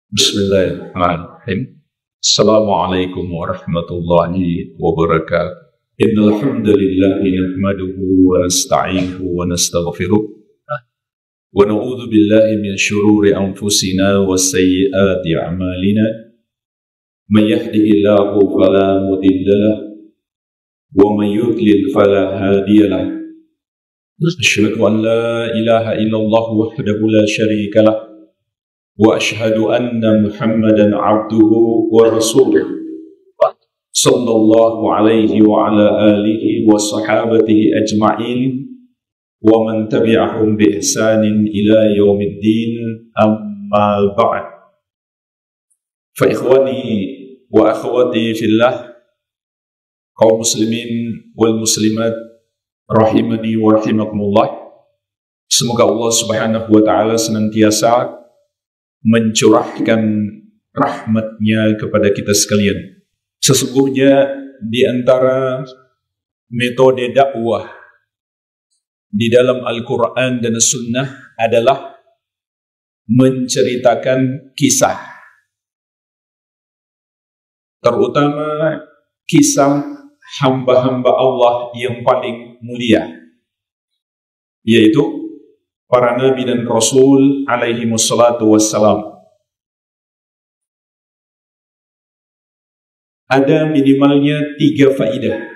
Bismillahirrahmanirrahim. Assalamualaikum warahmatullahi wabarakatuh. Innal hamdalillah nahmaduhu wa nasta'inuhu wa nastaghfiruh wa na'udzu billahi min shururi anfusina wa sayyiati a'malina. May yahdihillahu fala mudilla lahu wa may yudlil fala hadiya lahu. Asyhadu an la ilaha illallah wahdahu la syarika lahu wa ashhadu anna Muhammadan abduhu wa rasuluh sallallahu alaihi wa ala alihi wa sahabatihi ajma'in wa man tabi'ahum bi ihsanin ila yaumiddin, amma ba'd. Fa ikhwani wa akhwati fillah, kaum muslimin wal muslimat rahimani wa rahimakumullah, semoga Allah subhanahu wa ta'ala senantiasa mencurahkan rahmatnya kepada kita sekalian. Sesungguhnya di antara metode dakwah di dalam Al-Quran dan Sunnah adalah menceritakan kisah, terutama kisah hamba-hamba Allah yang paling mulia, yaitu para nabi dan rasul alaihi wassalatu wassalam. Ada minimalnya 3 faidah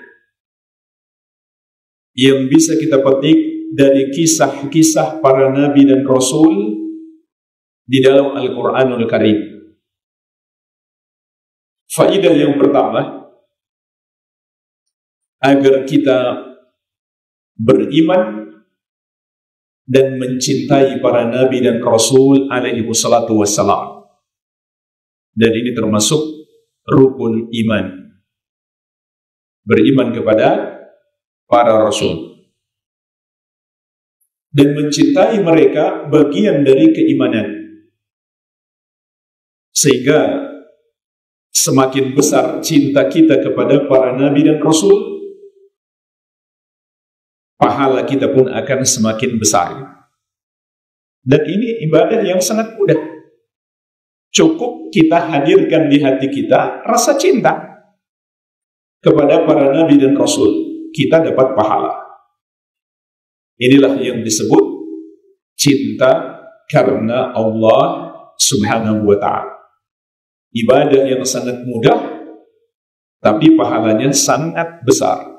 yang bisa kita petik dari kisah-kisah para nabi dan rasul di dalam Al-Quranul Karim. Faidah yang pertama, agar kita beriman dan mencintai para nabi dan rasul alaihi wassalatu wassalam. Dan ini termasuk rukun iman, beriman kepada para rasul dan mencintai mereka bagian dari keimanan, sehingga semakin besar cinta kita kepada para nabi dan rasul, pahala kita pun akan semakin besar. Dan ini ibadah yang sangat mudah. Cukup kita hadirkan di hati kita rasa cinta kepada para nabi dan rasul, kita dapat pahala. Inilah yang disebut cinta karena Allah subhanahu wa ta'ala. Ibadah yang sangat mudah, tapi pahalanya sangat besar.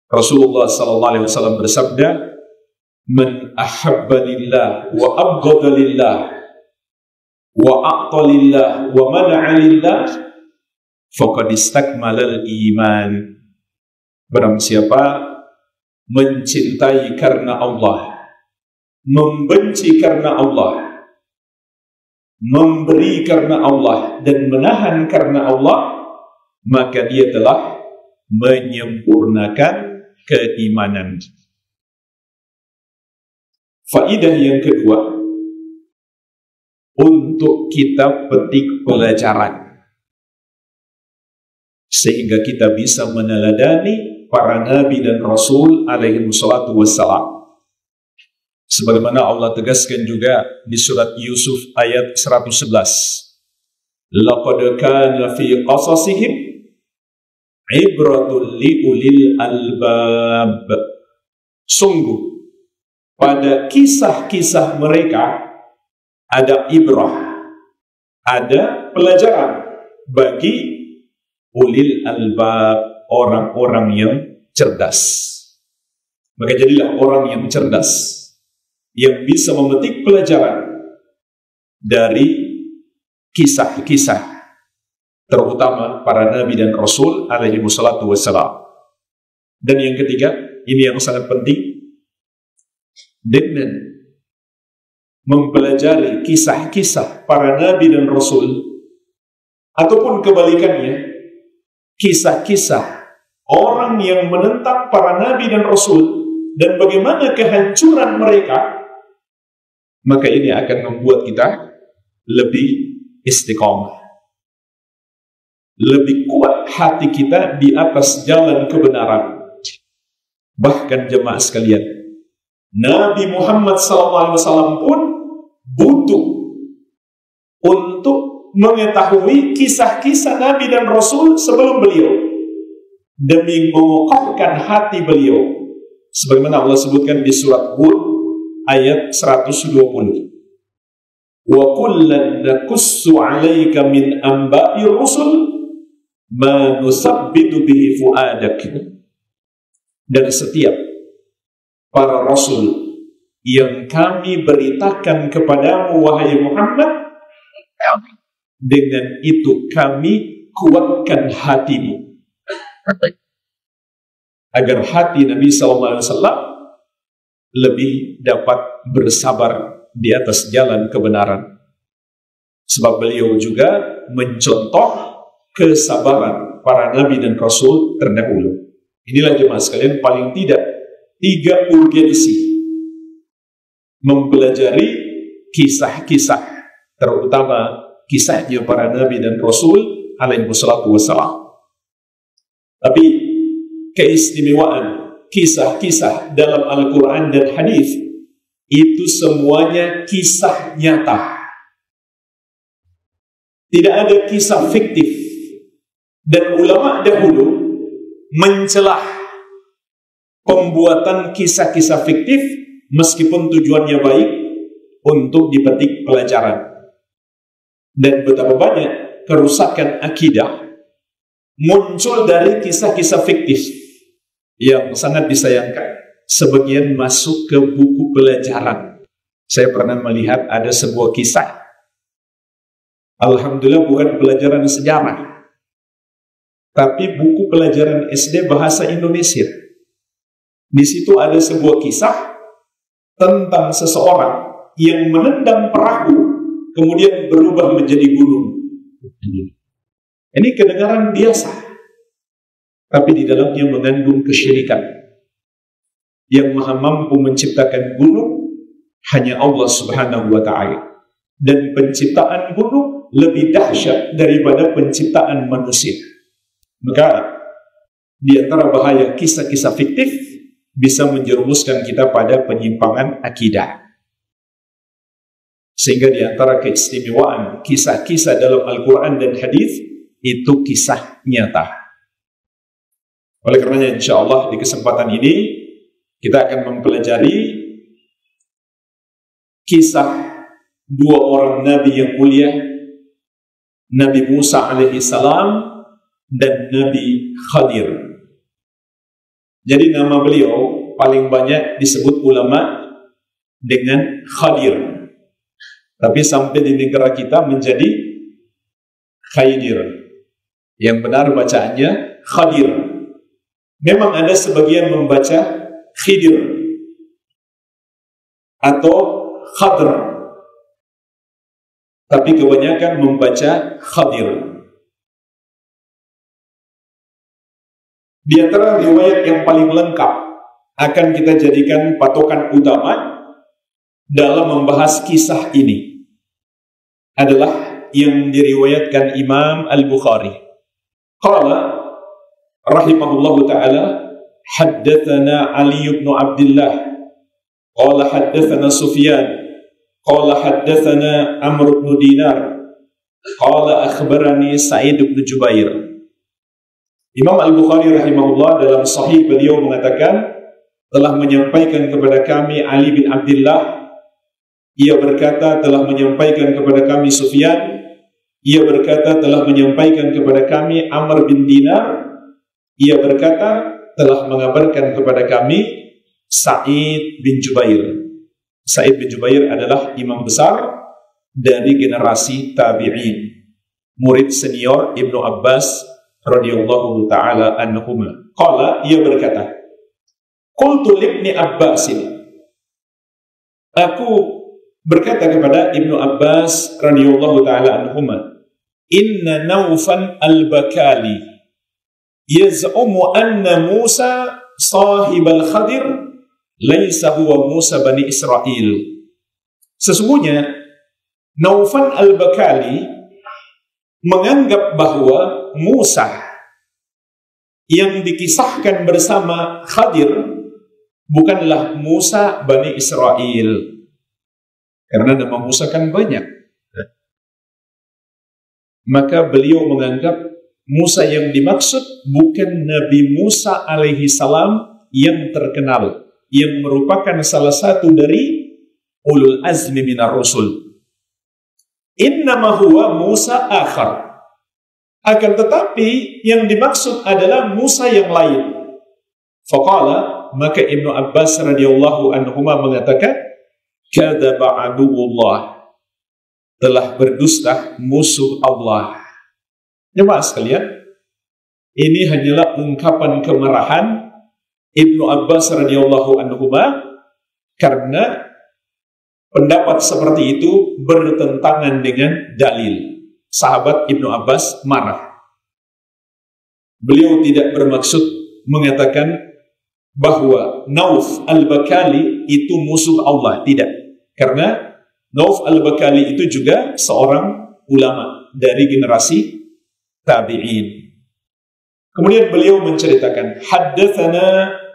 Rasulullah sallallahu alaihi wasallam bersabda, "Man ahabba lillah wa abghada lillah wa a'ta lillah wa mana'a lillah faqad istakmalal iman." Barang siapa mencintai karena Allah, membenci karena Allah, memberi karena Allah, dan menahan karena Allah, maka dia telah menyempurnakan keimanan. Faidah yang kedua, untuk kita petik pelajaran sehingga kita bisa meneladani para nabi dan rasul alaihi wassalatu wassalam. Sebagaimana Allah tegaskan juga di surat Yusuf ayat 111, laqad kana fi qasasihim ibratul liulil albab. Sungguh pada kisah-kisah mereka ada ibrah, ada pelajaran bagi ulil albab, orang-orang yang cerdas. Maka jadilah orang yang cerdas, yang bisa memetik pelajaran dari kisah-kisah terutama para nabi dan rasul alaihi wassalatu wassalam. Dan yang ketiga, ini yang sangat penting, dengan mempelajari kisah-kisah para nabi dan rasul, ataupun kebalikannya, kisah-kisah orang yang menentang para nabi dan rasul dan bagaimana kehancuran mereka, maka ini akan membuat kita lebih istiqamah, lebih kuat hati kita di atas jalan kebenaran. Bahkan jemaah sekalian, Nabi Muhammad SAW pun butuh untuk mengetahui kisah-kisah Nabi dan Rasul sebelum beliau, demi mengokohkan hati beliau, sebagaimana Allah sebutkan di surat Hud ayat 120. Wa kullan naqussu 'alaika min amba'ir rusul ma nusabbitu bihi fu'adak. Dan setiap para rasul yang kami beritakan kepadamu wahai Muhammad, dengan itu kami kuatkan hatimu, agar hati Nabi SAW lebih dapat bersabar di atas jalan kebenaran. Sebab beliau juga mencontoh kesabaran para Nabi dan Rasul terdahulu. Inilah jemaah sekalian, paling tidak 3 urgensi mempelajari kisah-kisah, terutama kisahnya para Nabi dan Rasul alaihi wassalatu wassalam. Tapi keistimewaan kisah-kisah dalam Al-Quran dan hadis itu semuanya kisah nyata. Tidak ada kisah fiktif. Dan ulama dahulu mencelah pembuatan kisah-kisah fiktif meskipun tujuannya baik untuk dipetik pelajaran. Dan betapa banyak kerusakan akidah muncul dari kisah-kisah fiktif yang sangat disayangkan. Sebagian masuk ke buku pelajaran. Saya pernah melihat ada sebuah kisah, alhamdulillah bukan pelajaran sejarah, tapi buku pelajaran SD bahasa Indonesia. Di situ ada sebuah kisah tentang seseorang yang menendang perahu kemudian berubah menjadi gunung. Ini kedengaran biasa, tapi di dalamnya mengandung kesyirikan. Yang maha mampu menciptakan gunung hanya Allah Subhanahu wa ta'ala. Dan penciptaan gunung lebih dahsyat daripada penciptaan manusia. Maka di antara bahaya kisah-kisah fiktif bisa menjerumuskan kita pada penyimpangan akidah. Sehingga di antara keistimewaan kisah-kisah dalam Al-Quran dan hadis itu kisah nyata. Oleh karenanya insyaallah di kesempatan ini kita akan mempelajari kisah 2 orang Nabi yang mulia, Nabi Musa alaihi salam dan Nabi Khadir. Jadi nama beliau paling banyak disebut ulama dengan Khadir, tapi sampai di negara kita menjadi Khaidir. Yang benar bacaannya Khadir. Memang ada sebagian membaca Khidir atau Khadr, tapi kebanyakan membaca Khadir. Di antara riwayat yang paling lengkap akan kita jadikan patokan utama dalam membahas kisah ini adalah yang diriwayatkan Imam Al-Bukhari. Qala rahimahullahu ta'ala, haddatsana Ali bin Abdullah qala haddatsana Sufyan qala haddatsana Amr bin Dinar qala akhbarani Sa'id bin Jubair. Imam Al-Bukhari rahimahullah dalam sahih beliau mengatakan telah menyampaikan kepada kami Ali bin Abdullah, ia berkata telah menyampaikan kepada kami Sufyan, ia berkata telah menyampaikan kepada kami Amr bin Dinar, ia berkata telah mengabarkan kepada kami Sa'id bin Jubair. Sa'id bin Jubair adalah imam besar dari generasi tabi'in, murid senior Ibnu Abbas radhiyallahu ta'ala anhuma. Qala, ia berkata, qultu libni Abbasin, aku berkata kepada Ibnu Abbas radhiyallahu ta'ala anhuma, inna Naufan al-Bakali yaz'umu anna Musa sahib al-Khadir laisa huwa Musa bani Israel. Sesungguhnya Naufan al-Bakali menganggap bahwa Musa yang dikisahkan bersama Khadir bukanlah Musa bani Israel. Karena nama Musa kan banyak. maka beliau menganggap Musa yang dimaksud bukan Nabi Musa alaihi salam yang terkenal, yang merupakan salah satu dari ulul azmi minar rusul. Innama huwa Musa akhar. Akan tetapi yang dimaksud adalah Musa yang lain. Faqala, maka Ibnu Abbas radhiyallahu anhuma mengatakan, kadzaba aduwwullah, telah berdusta musuh Allah. Jemaah sekalian, ini hanyalah ungkapan kemarahan Ibnu Abbas radhiyallahu anhuma karena pendapat seperti itu bertentangan dengan dalil. Sahabat Ibnu Abbas marah. Beliau tidak bermaksud mengatakan bahwa Nauf al-Bakali itu musuh Allah, tidak. Karena Nauf al-Bakali itu juga seorang ulama dari generasi tabi'in. Kemudian beliau menceritakan, haddatsana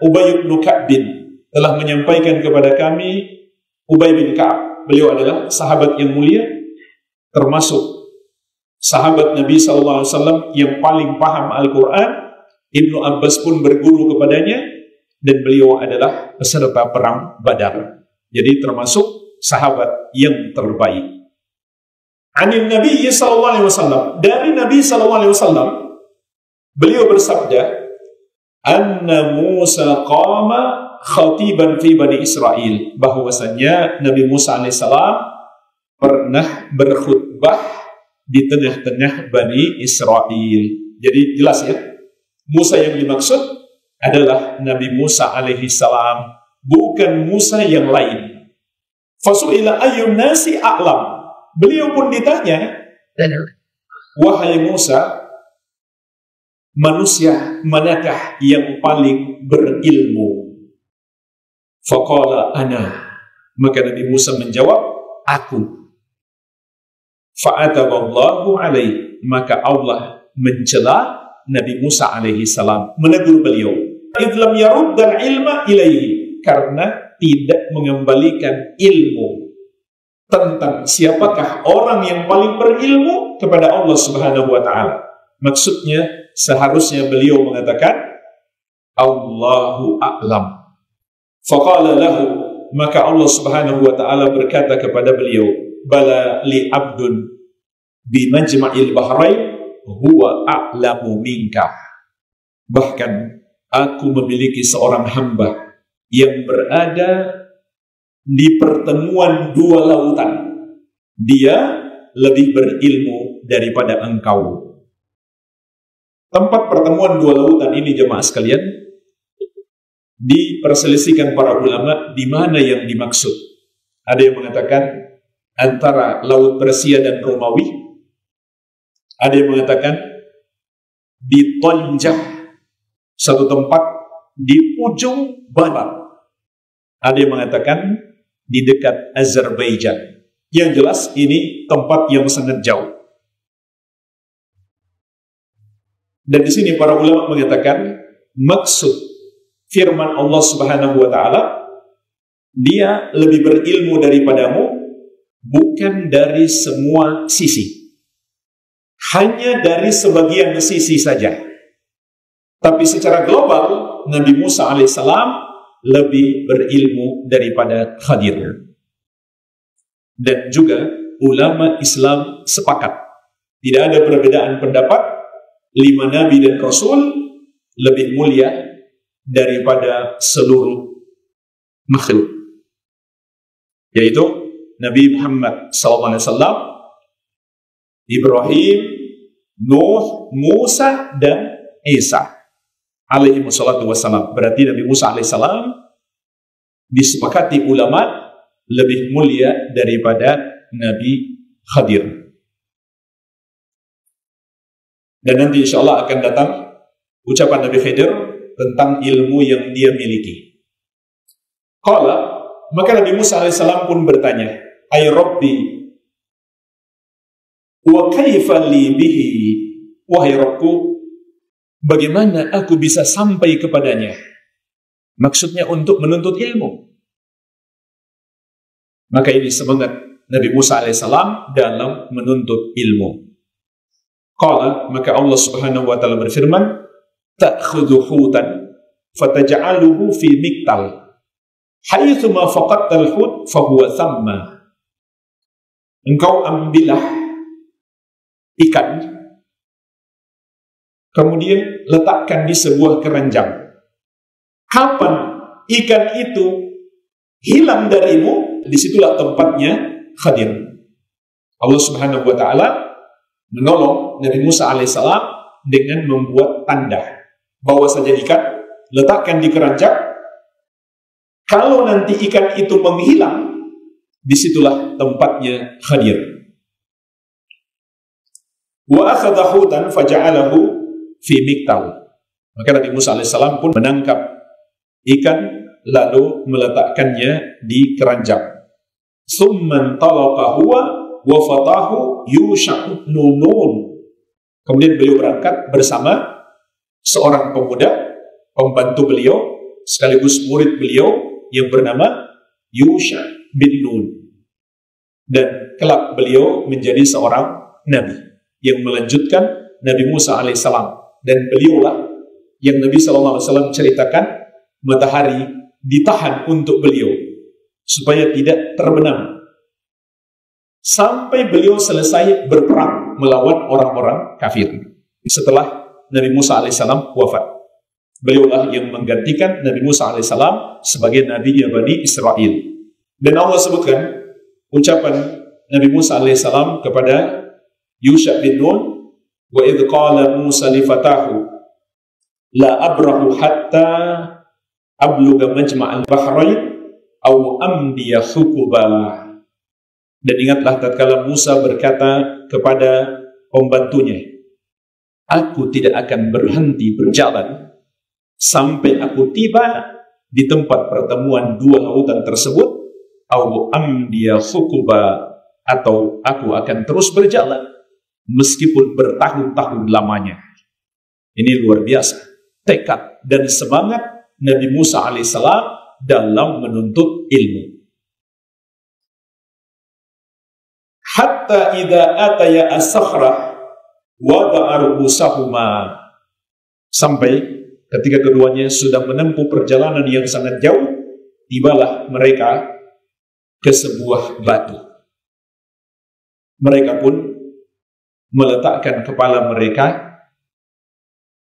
Ubay bin Ka'b, telah menyampaikan kepada kami Ubay bin Ka'ab. Beliau adalah sahabat yang mulia, termasuk sahabat Nabi SAW yang paling paham Al-Quran. Ibnu Abbas pun berguru kepadanya, dan beliau adalah peserta perang Badar. Jadi termasuk sahabat yang terbaik. Anin Nabi SAW, dari Nabi SAW, beliau bersabda, anna Musa qama khatiban fi Bani Israel, bahwasanya Nabi Musa alaihissalam pernah berkhutbah di tengah-tengah Bani Israel. Jadi jelas ya, Musa yang dimaksud adalah Nabi Musa alaihissalam, bukan Musa yang lain. Fasu'ila ayyun nasi a'lam, beliau pun ditanya, wahai Musa, manusia manakah yang paling berilmu? Faqala ana, maka Nabi Musa menjawab, aku. Fa'ataballahu alaih, maka Allah mencela Nabi Musa alaihi salam, menegur beliau, idlam yaruddal ilma ilaihi, karena tidak mengembalikan ilmu tentang siapakah orang yang paling berilmu kepada Allah Subhanahu wa taala. Maksudnya seharusnya beliau mengatakan Allahu a'lam. Faqala lahu, maka Allah Subhanahu wa taala berkata kepada beliau, bala li abdun bi majma'il bahrain huwa a'lamu minka. Bahkan aku memiliki seorang hamba yang berada di pertemuan dua lautan. Dia lebih berilmu daripada engkau. Tempat pertemuan dua lautan ini, jemaah sekalian, diperselisihkan para ulama di mana yang dimaksud. Ada yang mengatakan antara Laut Persia dan Romawi. Ada yang mengatakan di Tonjah, satu tempat di ujung barat. Ada yang mengatakan di dekat Azerbaijan. Yang jelas ini tempat yang sangat jauh. Dan di sini para ulama mengatakan maksud firman Allah Subhanahu wa taala, dia lebih berilmu daripadamu bukan dari semua sisi, hanya dari sebagian sisi saja. Tapi secara global Nabi Musa alaihissalam lebih berilmu daripada Khadir. Dan juga ulama Islam sepakat, tidak ada perbedaan pendapat, 5 nabi dan rasul lebih mulia daripada seluruh makhluk, yaitu Nabi Muhammad SAW, Ibrahim, Nuh, Musa, dan Isa alaihi wassalatu wassalam. Berarti Nabi Musa alaihissalam disepakati ulama lebih mulia daripada Nabi Khadir. Dan nanti insya Allah akan datang ucapan Nabi Khidir tentang ilmu yang dia miliki. Qala, maka Nabi Musa alaihissalam pun bertanya, ay Rabbi, wa kaifa li bihi, wahai Rabbku, bagaimana aku bisa sampai kepadanya? Maksudnya untuk menuntut ilmu. Maka ini semangat Nabi Musa alaihissalam dalam menuntut ilmu. Qala, maka Allah Subhanahu wa taala berfirman, ta'khudhu hutan fataj'aluhu fi miktal haitsu ma faqadtal hut fa huwa thamma. Engkau ambillah ikan, kemudian letakkan di sebuah keranjang. Kapan ikan itu hilang darimu, disitulah tempatnya hadir. Allah Subhanahu wa taala menolong Nabi Musa alaihissalam dengan membuat tanda. Bawa saja ikan, letakkan di keranjang. Kalau nanti ikan itu menghilang, disitulah tempatnya hadir. Wa akhadha hutan faja'alahu fi miktal. Maka Nabi Musa alaihissalam pun menangkap ikan lalu meletakkannya di keranjang. Tsumman talaqa huwa wa fatahu Yusha' ibn Nun. Kemudian beliau berangkat bersama seorang pemuda, pembantu beliau sekaligus murid beliau yang bernama Yusha' bin Nun. Dan kelak beliau menjadi seorang nabi yang melanjutkan Nabi Musa alaihissalam. Dan beliaulah yang Nabi SAW ceritakan matahari ditahan untuk beliau supaya tidak terbenam sampai beliau selesai berperang melawan orang-orang kafir. Setelah Nabi Musa alaihissalam wafat, beliaulah yang menggantikan Nabi Musa alaihissalam sebagai Nabi Bani Israel. Dan Allah sebutkan ucapan Nabi Musa alaihissalam kepada Yusha' bin Nun, wa idh qala Musa li fatahu la abrahu hatta abluga majma'al bahrain aw amdiya hukuba. Dan ingatlah tatkala Musa berkata kepada pembantunya, aku tidak akan berhenti berjalan sampai aku tiba di tempat pertemuan dua lautan tersebut, aw amdiya hukuba, atau aku akan terus berjalan meskipun bertahun-tahun lamanya. Ini luar biasa tekad dan semangat Nabi Musa alaihissalam dalam menuntut ilmu. Hatta idza ataya as-sakhrah wada'a ru'usahuma, sampai ketika keduanya sudah menempuh perjalanan yang sangat jauh, tibalah mereka ke sebuah batu. Mereka pun meletakkan kepala mereka,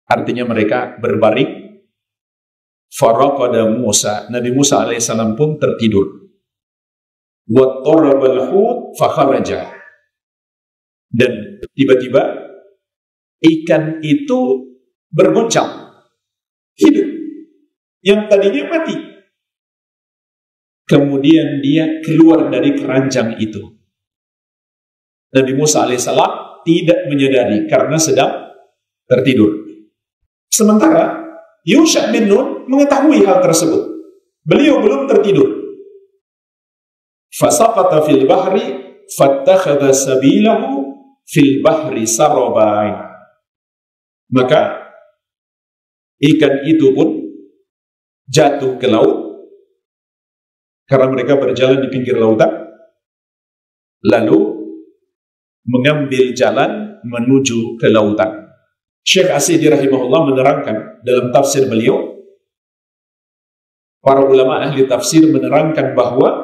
artinya mereka berbaring. Faraqada Musa, Nabi Musa alaihissalam pun tertidur. Wattarabal hut fakharaja, dan tiba-tiba ikan itu bergoncang, hidup, yang tadinya mati. Kemudian dia keluar dari keranjang itu. Nabi Musa alaihissalam tidak menyadari karena sedang tertidur. Sementara Yusha' bin Nun mengetahui hal tersebut. Beliau belum tertidur. Fasaqata fil bahri fattakhadha sabilahu fil bahri sarabai. Maka ikan itu pun jatuh ke laut karena mereka berjalan di pinggir lautan, lalu mengambil jalan menuju ke lautan. Syekh As-Sidi rahimahullah menerangkan dalam tafsir beliau, para ulama ahli tafsir menerangkan bahwa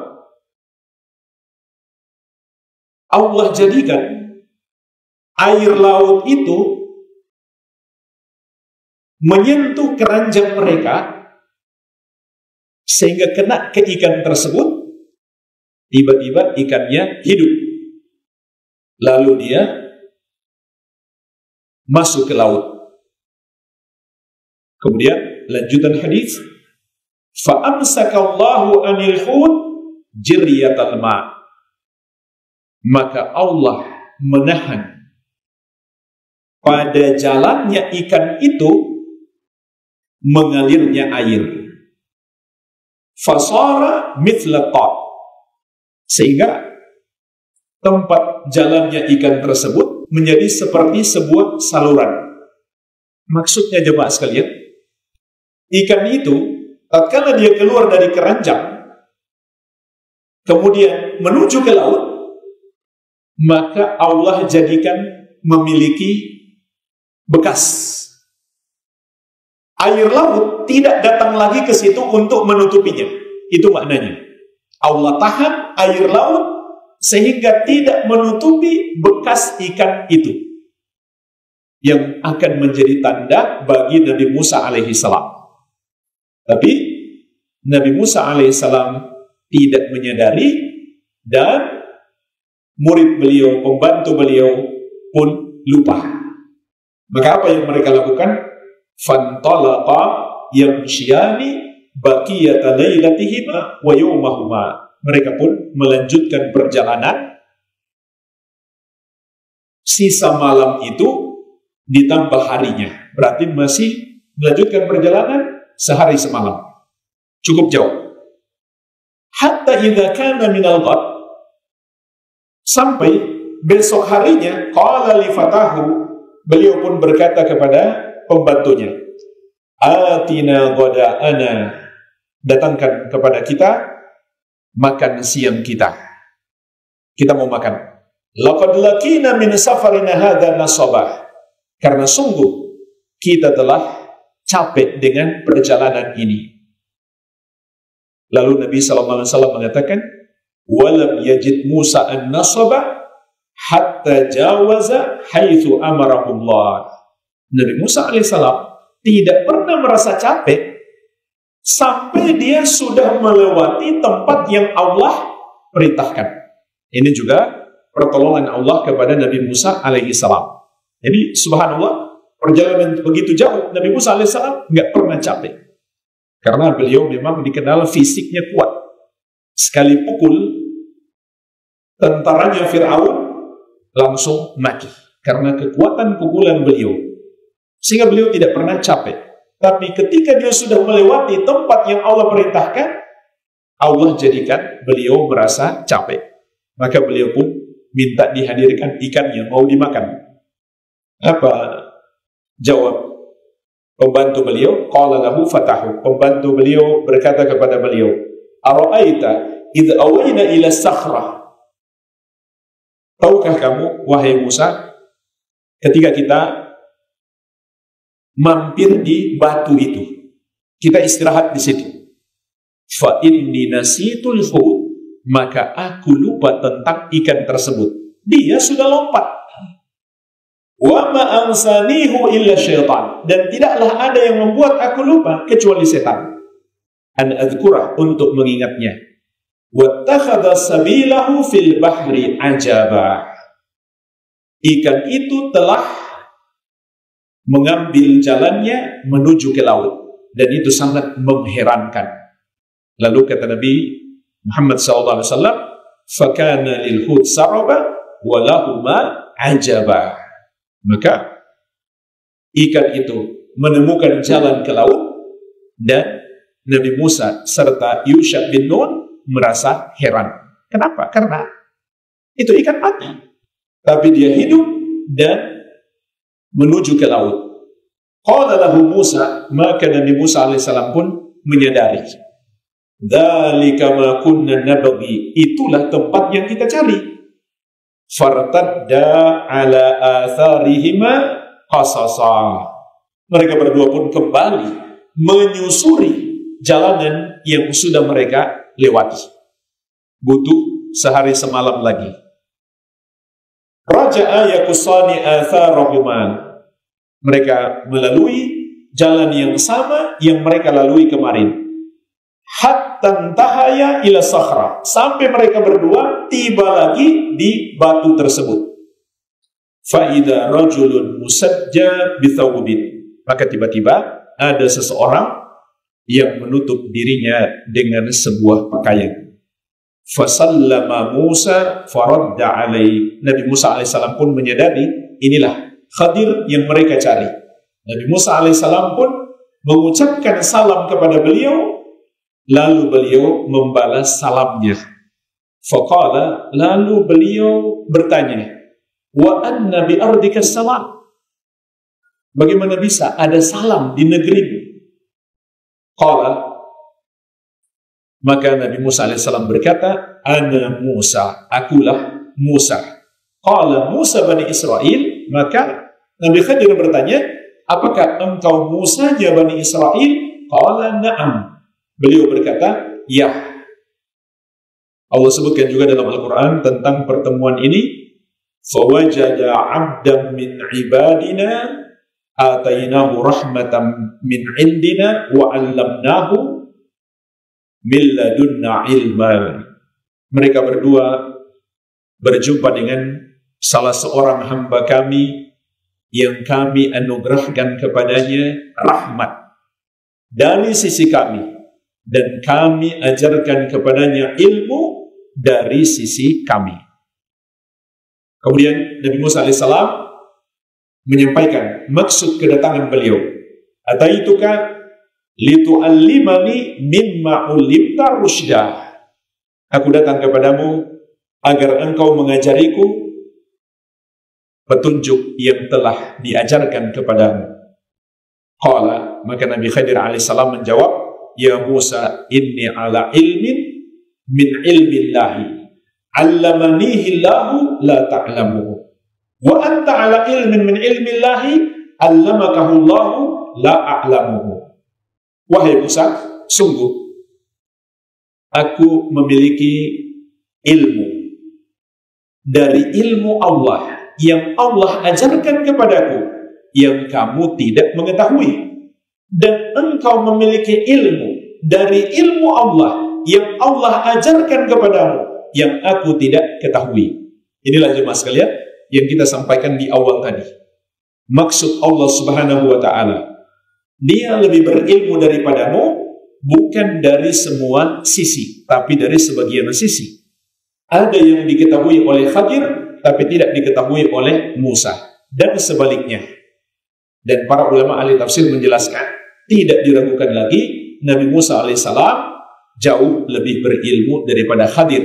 Allah jadikan air laut itu menyentuh keranjang mereka sehingga kena ke ikan tersebut. Tiba-tiba ikannya hidup, lalu dia masuk ke laut. Kemudian lanjutan hadis, fa amsakallahu anil hut jiryatal ma', maka Allah menahan pada jalannya ikan itu mengalirnya air. Fasara mithla ta', sehingga tempat jalannya ikan tersebut menjadi seperti sebuah saluran. Maksudnya jemaah sekalian, ikan itu tatkala dia keluar dari keranjang kemudian menuju ke laut, maka Allah jadikan memiliki bekas. Air laut tidak datang lagi ke situ untuk menutupinya. Itu maknanya. Allah tahan air laut sehingga tidak menutupi bekas ikan itu, yang akan menjadi tanda bagi Nabi Musa alaihissalam. Tapi Nabi Musa alaihissalam tidak menyadari, dan murid beliau, pembantu beliau pun lupa. Maka apa yang mereka lakukan? Fantalaqa yamshiyani baqiyata lailatihima wa yawmahuma. Mereka pun melanjutkan perjalanan. Sisa malam itu ditambah harinya. Berarti masih melanjutkan perjalanan sehari semalam. Cukup jauh. Hatta idza kana minal ghad, sampai besok harinya, qala li fatahu, beliau pun berkata kepada pembantunya, atina ghada'ana, datangkan kepada kita makan siang kita. Kita mau makan. Laqad laqina min safarina hadza nasabah, karena sungguh kita telah capek dengan perjalanan ini. Lalu Nabi SAW mengatakan, walam yajid Musa an-nasaba hatta jawaza haitsu amarahullah. Nabi Musa alaihissalam tidak pernah merasa capek sampai dia sudah melewati tempat yang Allah perintahkan. Ini juga pertolongan Allah kepada Nabi Musa alaihissalam. Jadi subhanallah, perjalanan begitu jauh Nabi Musa alaihissalam nggak pernah capek. Karena beliau memang dikenal fisiknya kuat. Sekali pukul, tentaranya Fir'aun langsung mati. Karena kekuatan pukulan beliau. Sehingga beliau tidak pernah capek. Tapi ketika dia sudah melewati tempat yang Allah perintahkan, Allah jadikan beliau merasa capek. Maka beliau pun minta dihadirkan ikan yang mau dimakan. Apa jawab pembantu beliau? Qala lahu fatahu. Pembantu beliau berkata kepada beliau, ara'aita idh awayna ila sakhrah. Tahukah kamu, wahai Musa, ketika kita mampir di batu itu, kita istirahat di situ. Fa inni nasitul hut, maka aku lupa tentang ikan tersebut. Dia sudah lompat. Wa ma ansanihu illa syaitan, dan tidaklah ada yang membuat aku lupa kecuali setan. An adzkurah, untuk mengingatnya. Wattakhadha sabilahu fil bahri ajaba. Ikan itu telah mengambil jalannya menuju ke laut, dan itu sangat mengherankan. Lalu kata Nabi Muhammad SAW, fakana lil hut saraba wa lahuma ajaba. Maka ikan itu menemukan jalan ke laut, dan Nabi Musa serta Yusha bin Nun merasa heran. Kenapa? Karena itu ikan mati, tapi dia hidup dan menuju ke laut. Qala lahu Musa, maka Nabi Musa alaihissalam pun menyadari, dzalika ma kunna nabghi, itulah tempat yang kita cari. Fartadda ala atharihima qasasa. Mereka berdua pun kembali menyusuri jalanan yang sudah mereka lewati. Butuh sehari semalam lagi. Raja'a yakusani atharahuma. Mereka melalui jalan yang sama yang mereka lalui kemarin. Hatta tahaya ila sakhra, sampai mereka berdua tiba lagi di batu tersebut. Fa idza rajulun musajja bi thawbin, maka tiba-tiba ada seseorang yang menutup dirinya dengan sebuah pakaian. Fa sallama Musa faradda alaihi. Nabi Musa alaihissalam pun menyadari inilah Khadir yang mereka cari. Nabi Musa alaihissalam pun mengucapkan salam kepada beliau, lalu beliau membalas salamnya. Faqala, lalu beliau bertanya, wa anna bi ardika salam. Bagaimana bisa ada salam di negerimu? Qala, maka Nabi Musa alaihissalam berkata, ana Musa, akulah Musa. Qala Musa bani Israel, maka Nabi Khadir bertanya, apakah engkau Musanya Bani Israel? Qala na'am. Beliau berkata, ya. Allah sebutkan juga dalam Al-Quran tentang pertemuan ini, fawajada 'abdan min ibadina atainahu rahmatan min indina wa 'allamnahu min ladunna ilman. Mereka berdua berjumpa dengan salah seorang hamba kami yang kami anugerahkan kepadanya rahmat dari sisi kami, dan kami ajarkan kepadanya ilmu dari sisi kami. Kemudian Nabi Musa alaihissalam menyampaikan maksud kedatangan beliau. Ataituka litu'allimani mimma ulimta rusyda. Aku datang kepadamu agar engkau mengajariku petunjuk yang telah diajarkan kepadamu. Qala, maka Nabi Khadir alaihissalam menjawab, ya Musa, inni ala ilmin min ilmillahi 'allamanihi Allahu la ta'lamuhu wa anta ala ilmin min ilmillahi 'allamakahu Allahu la a'lamuhu. Wahai Musa, sungguh aku memiliki ilmu dari ilmu Allah yang Allah ajarkan kepadaku yang kamu tidak mengetahui, dan engkau memiliki ilmu dari ilmu Allah yang Allah ajarkan kepadamu yang aku tidak ketahui. Inilah jemaah sekalian yang kita sampaikan di awal tadi. Maksud Allah Subhanahu wa ta'ala, Dia lebih berilmu daripadamu, bukan dari semua sisi, tapi dari sebagian sisi. Ada yang diketahui oleh Khadir, tapi tidak diketahui oleh Musa, dan sebaliknya. Dan para ulama ahli tafsir menjelaskan, tidak diragukan lagi, Nabi Musa alaihissalam jauh lebih berilmu daripada Khadir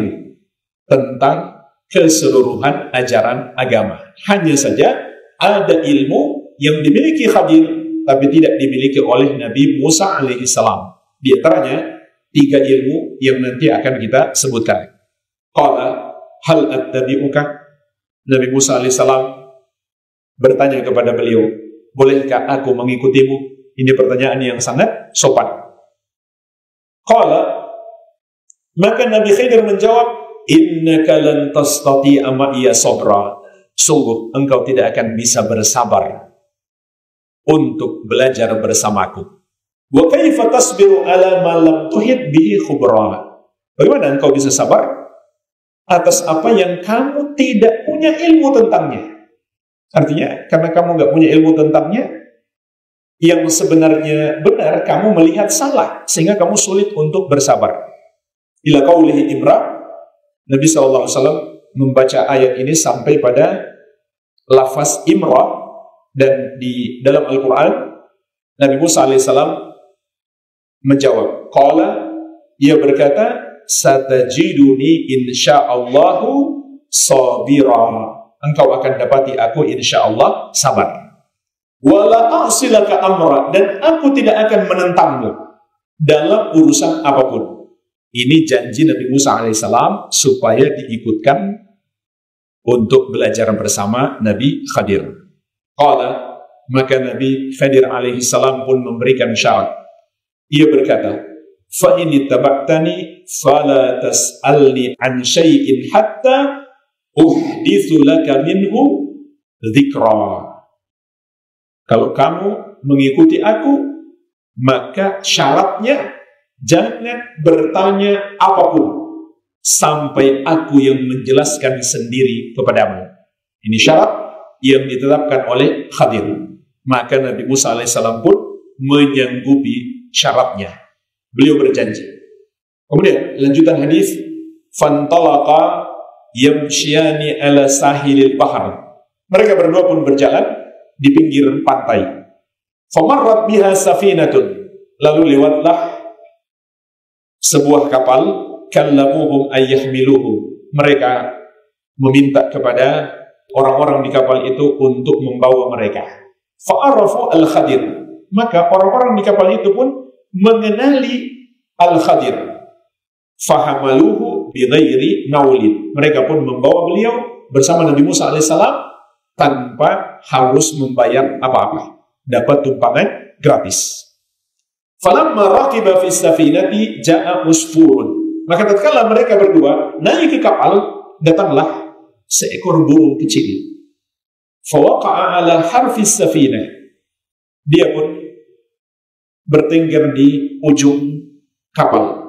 tentang keseluruhan ajaran agama. Hanya saja ada ilmu yang dimiliki Khadir, tapi tidak dimiliki oleh Nabi Musa alaihissalam. Di antaranya 3 ilmu yang nanti akan kita sebutkan. Qala hal attabi'uka. Nabi Musa alaihissalam bertanya kepada beliau, bolehkah aku mengikutimu? Ini pertanyaan yang sangat sopan. Qala, maka Nabi Khidir menjawab, innaka lan tastati'a ma'iya sabra. Sungguh engkau tidak akan bisa bersabar untuk belajar bersamaku. Wa kaifa tasbiru ala ma lam tuhit bihi khubra. Bagaimana engkau bisa sabar atas apa yang kamu tidak punya ilmu tentangnya? Artinya, karena kamu nggak punya ilmu tentangnya, yang sebenarnya benar, kamu melihat salah, sehingga kamu sulit untuk bersabar. Ila qaulihi Imran, Nabi SAW membaca ayat ini sampai pada lafaz Imran, dan di dalam Al-Quran, Nabi Musa alaihissalam menjawab, qala, ia berkata, satajiduni insya'allahu sabira. Engkau akan dapati aku insyaallah sabar. Wala a'silaka amra, dan aku tidak akan menentangmu dalam urusan apapun. Ini janji Nabi Musa alaihissalam supaya diikutkan untuk belajar bersama Nabi Khadir. Qala, maka Nabi Khadir alaihissalam pun memberikan syarat. Ia berkata, fa in ittaba'tani fala tas'alni an syai'in hatta uhditsu laka minhu dzikra. Kalau kamu mengikuti aku, maka syaratnya jangan bertanya apapun sampai aku yang menjelaskan sendiri kepadamu. Ini syarat yang ditetapkan oleh Khadir. Maka Nabi Musa alaihissalam pun menyanggupi syaratnya. Beliau berjanji. Kemudian lanjutan hadis, fantalaqa yamsyani ala sahilil bahar. Mereka berdua pun berjalan di pinggir pantai. Famarrat biha safinatun. Lalu lewatlah sebuah kapal. Kallamuhum ayyahmiluhu. Mereka meminta kepada orang-orang di kapal itu untuk membawa mereka. Fa'arafu al-Khadir. Maka orang-orang di kapal itu pun mengenali al-Khadir. Fahamaluhu bighairi naulin. Mereka pun membawa beliau bersama Nabi Musa alaihissalam tanpa harus membayar apa-apa. Dapat tumpangan gratis. Falamma raqiba fis safinati ja'a usfurun. Maka tatkala mereka berdua naik ke kapal, datanglah seekor burung kecil. Fawaqa'a ala harfis safinah. Dia pun bertengger di ujung kapal.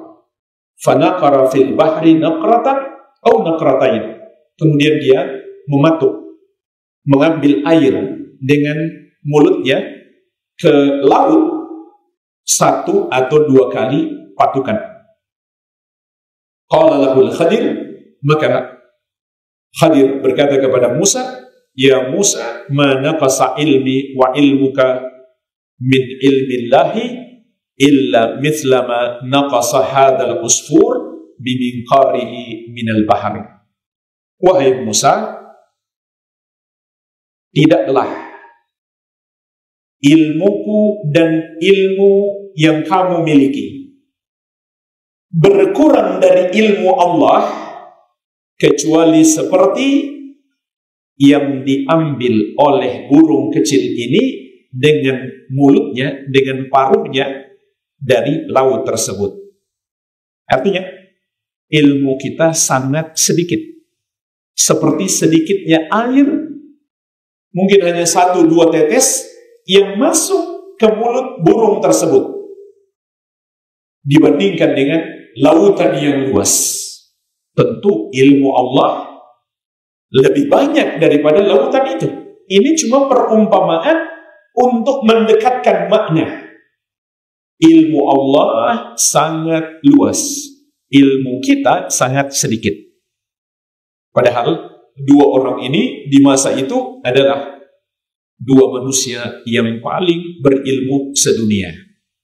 Fanaqara fil bahri naqratan atau naqratain. Kemudian dia mematuk, mengambil air dengan mulutnya ke laut 1 atau 2 kali patukan. Qala lahul Khadir, maka Khadir berkata kepada Musa, ya Musa, ma naqasa ilmi wa ilmuka min ilmillahi illa mithla ma naqasa hadzal usfur biminqarihi minal bahri. Wahai Musa, tidaklah ilmuku dan ilmu yang kamu miliki berkurang dari ilmu Allah kecuali seperti yang diambil oleh burung kecil ini dengan mulutnya, dengan paruhnya dari laut tersebut. Artinya, ilmu kita sangat sedikit. Seperti sedikitnya air, mungkin hanya 1-2 tetes yang masuk ke mulut burung tersebut. Dibandingkan dengan lautan yang luas. Tentu ilmu Allah lebih banyak daripada lautan itu. Ini cuma perumpamaan untuk mendekatkan makna. Ilmu Allah sangat luas. Ilmu kita sangat sedikit. Padahal 2 orang ini di masa itu adalah 2 manusia yang paling berilmu sedunia.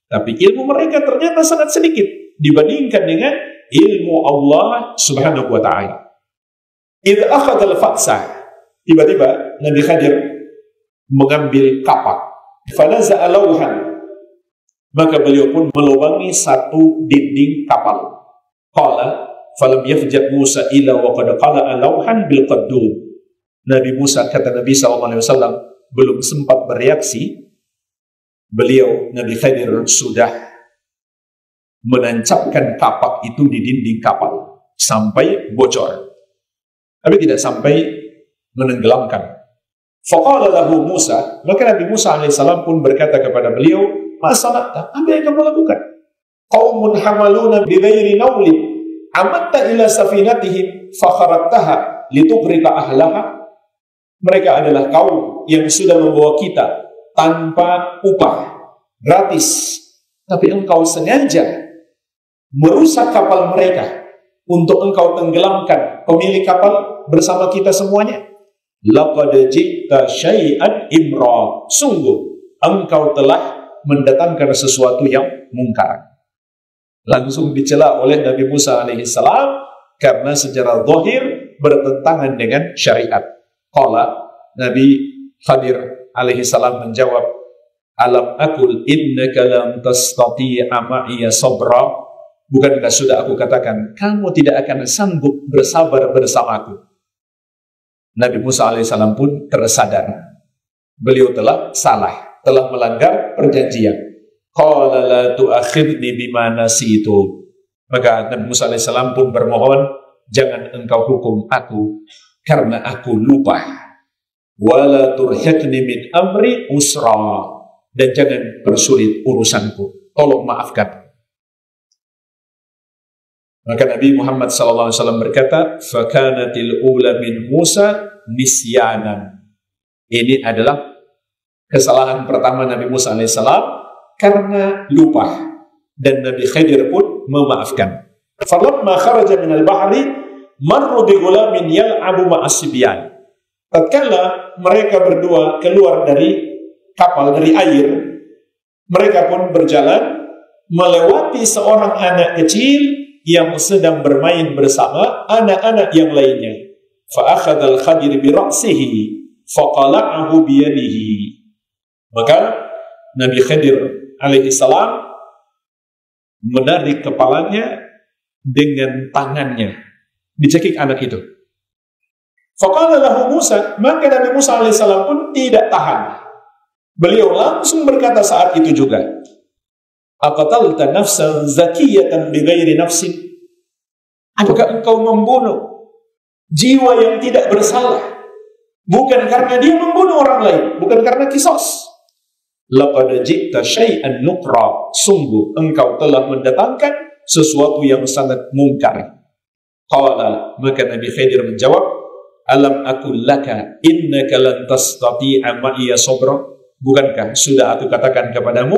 Tapi ilmu mereka ternyata sangat sedikit dibandingkan dengan ilmu Allah Subhanahu wa ta'ala. Idza akhadha al-fa'sa, tiba-tiba Nabi Khadir mengambil kapak. Fanaza'a lawhan, maka beliau pun melubangi 1 dinding kapal. Qala falam yafjab Musa illa wa qad qala'a lawhan bil qaddum. Nabi Musa, kata Nabi SAW, belum sempat bereaksi, beliau, Nabi Khadir, sudah menancapkan kapak itu di dinding kapal sampai bocor, tapi tidak sampai menenggelamkan. Faqala lahu Musa, maka Nabi Musa alaihissalam pun berkata kepada beliau, ma sana'ta, apa yang kamu lakukan? Qaumun hamaluna bi ghairi nawlin amatta ila safinatihim fakharataha litugrika ahlaha. Mereka adalah kaum yang sudah membawa kita tanpa upah, gratis, tapi engkau sengaja merusak kapal mereka untuk engkau tenggelamkan pemilik kapal bersama kita semuanya. Laqad ji'ta syai'an imra. Sungguh engkau telah mendatangkan sesuatu yang mungkar. Langsung dicela oleh Nabi Musa alaihissalam karena secara zahir bertentangan dengan syariat. Qala, Nabi Khadir alaihissalam menjawab, alam akul innaka lam tastati'a ma'iya sabra. Bukankah sudah aku katakan kamu tidak akan sanggup bersabar bersamaku? Nabi Musa alaihissalam pun tersadar beliau telah salah, telah melanggar perjanjian. Qala la tu'akhidni bima nasitu. Maka Nabi Musa alaihissalam pun bermohon, jangan engkau hukum aku karena aku lupa. Wala turhiqni min amri usra. Dan jangan persulit urusanku, tolong maafkan. Maka Nabi Muhammad SAW berkata, fakanatil ula min Musa nisyanan. Ini adalah kesalahan pertama Nabi Musa AS karena lupa, dan Nabi Khadir pun memaafkan. Falamma kharaja minal bahri marru bi ghulamin yal'abu ma'as-sibyan. Tatkala mereka berdua keluar dari kapal, dari air, mereka pun berjalan melewati seorang anak kecil yang sedang bermain bersama anak-anak yang lainnya. Fa'akhadha al-Khadir bi ra'sihi faqala'ahu bi yadihi. Maka Nabi Khadir alaihi salam menarik kepalanya dengan tangannya, dicekik anak itu. Faqala lahu Musa, maka Nabi Musa alaihissalam pun tidak tahan. Beliau langsung berkata saat itu juga, aqatalta nafsan zakiyatan bighairi nafsin? Apakah engkau membunuh jiwa yang tidak bersalah bukan karena dia membunuh orang lain, bukan karena kisos? Laqad ji'ta syai'an nukra, sungguh engkau telah mendatangkan sesuatu yang sangat mungkar. Qala, maka Nabi Khidir menjawab, alam aqul laka innaka lan tastati'a ma'iya sabra? Bukankah sudah aku katakan kepadamu,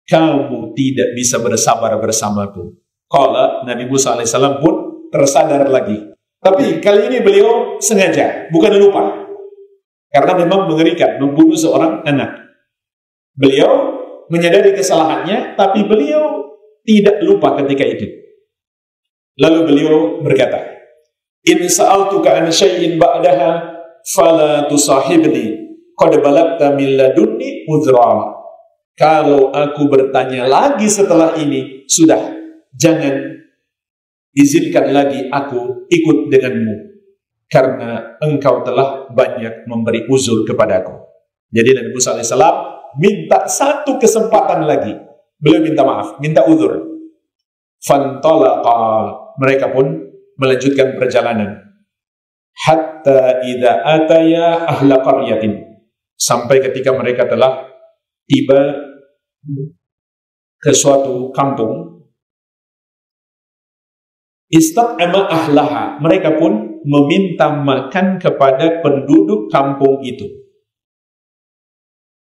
kamu tidak bisa bersabar bersamaku? Qala, Nabi Musa alaihissalam pun tersadar lagi. Tapi kali ini beliau sengaja, bukan lupa. Karena memang mengerikan membunuh seorang anak. Beliau menyadari kesalahannya, tapi beliau tidak lupa ketika itu. Lalu beliau berkata, in sa'altuka an syai'in ba'daha fala tusahibni qad balagta min ladunni udhra. Kalau aku bertanya lagi setelah ini, sudah, jangan izinkan lagi aku ikut denganmu, karena engkau telah banyak memberi uzur kepadaku. Jadi Nabi Musa alaihissalam minta satu kesempatan lagi. Beliau minta maaf, minta uzur. Fantalaqa, mereka pun melanjutkan perjalanan. Hatta idza ataya ahla qaryatin, sampai ketika mereka telah tiba ke suatu kampung. Istaqama ahlaha, mereka pun meminta makan kepada penduduk kampung itu.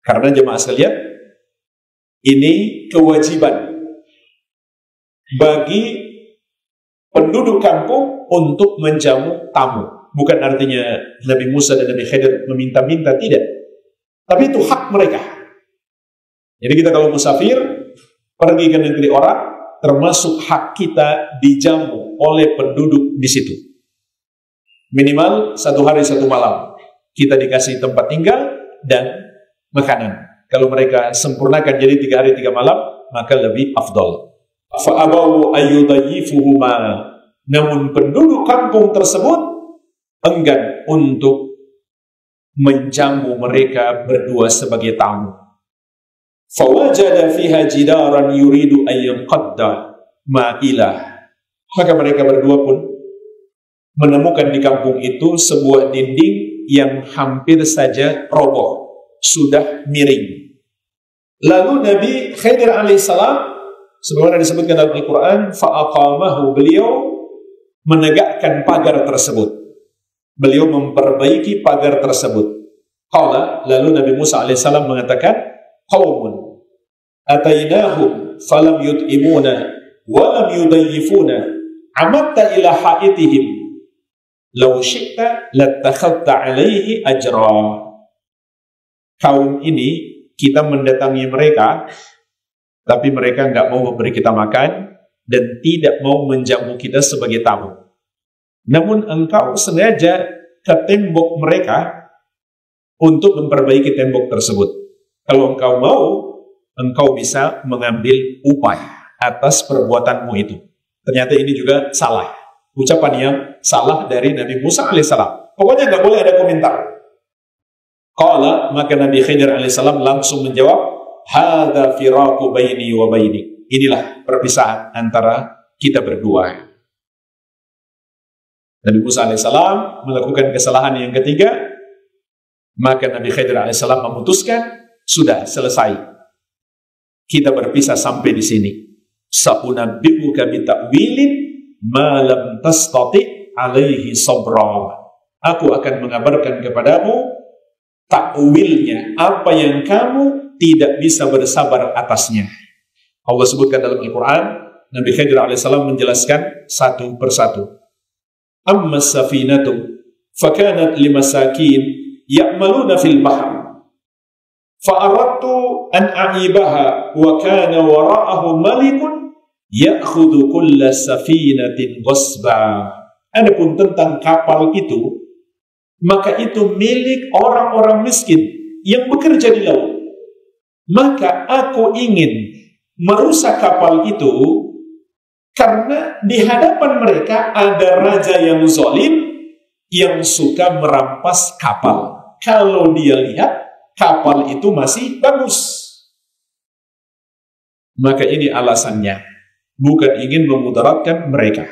Karena jemaah sekalian, ini kewajiban bagi penduduk kampung untuk menjamu tamu. Bukan artinya Nabi Musa dan Nabi Khidir meminta-minta, tidak. Tapi itu hak mereka. Jadi kita kalau musafir, pergi ke negeri orang, termasuk hak kita dijamu oleh penduduk di situ. Minimal 1 hari 1 malam. Kita dikasih tempat tinggal dan makanan. Kalau mereka sempurnakan jadi 3 hari 3 malam, maka lebih afdal. Fa'abawu ayyudayyifuhuma, namun penduduk kampung tersebut enggan untuk menjamu mereka berdua sebagai tamu. Fawajada fiha jidaran yuridu ayyam qadda ma'ilah, maka mereka berdua pun menemukan di kampung itu sebuah dinding yang hampir saja roboh, sudah miring. Lalu Nabi Khidir alaihissalam, sebagaimana disebutkan dalam Al-Quran, fa'aqamahu, beliau menegakkan pagar tersebut. Beliau memperbaiki pagar tersebut. Qala, lalu Nabi Musa alaihissalam mengatakan, qawmun atainahum falam yut'imuna walam yudayyifuna amatta ila haitihim law syi'ta lattakhadta alaihi ajra. Kaum ini kita mendatangi mereka, tapi mereka nggak mau memberi kita makan dan tidak mau menjamu kita sebagai tamu. Namun engkau sengaja ke tembok mereka untuk memperbaiki tembok tersebut. Kalau engkau mau, engkau bisa mengambil upah atas perbuatanmu itu. Ternyata ini juga salah. Ucapan yang salah dari Nabi Musa alaihissalam. Pokoknya nggak boleh ada komentar. Qala, maka Nabi Khidir alaihissalam langsung menjawab, hadza firaqu baini wa baini. Inilah perpisahan antara kita berdua. Nabi Musa alaihissalam melakukan kesalahan yang ketiga, maka Nabi Khidir alaihissalam memutuskan, sudah selesai, kita berpisah sampai di sini. Sa'unabbi'uka bita'wilin ma lam tastati' alaihi sabra. Aku akan mengabarkan kepadamu takwilnya, apa yang kamu tidak bisa bersabar atasnya. Allah sebutkan dalam Al-Quran, Nabi Khidir alaihissalam menjelaskan satu persatu. Amma safinatu fakanat limasakin ya'maluna fil bahr fa'aradtu an a'ibaha wa kana wara'ahu malikun ya'khudhu kulla safinatin ghasba. Adapun tentang kapal itu, maka itu milik orang-orang miskin yang bekerja di laut. Maka aku ingin merusak kapal itu karena di hadapan mereka ada raja yang zalim yang suka merampas kapal. Kalau dia lihat kapal itu masih bagus, maka ini alasannya, bukan ingin memudaratkan mereka.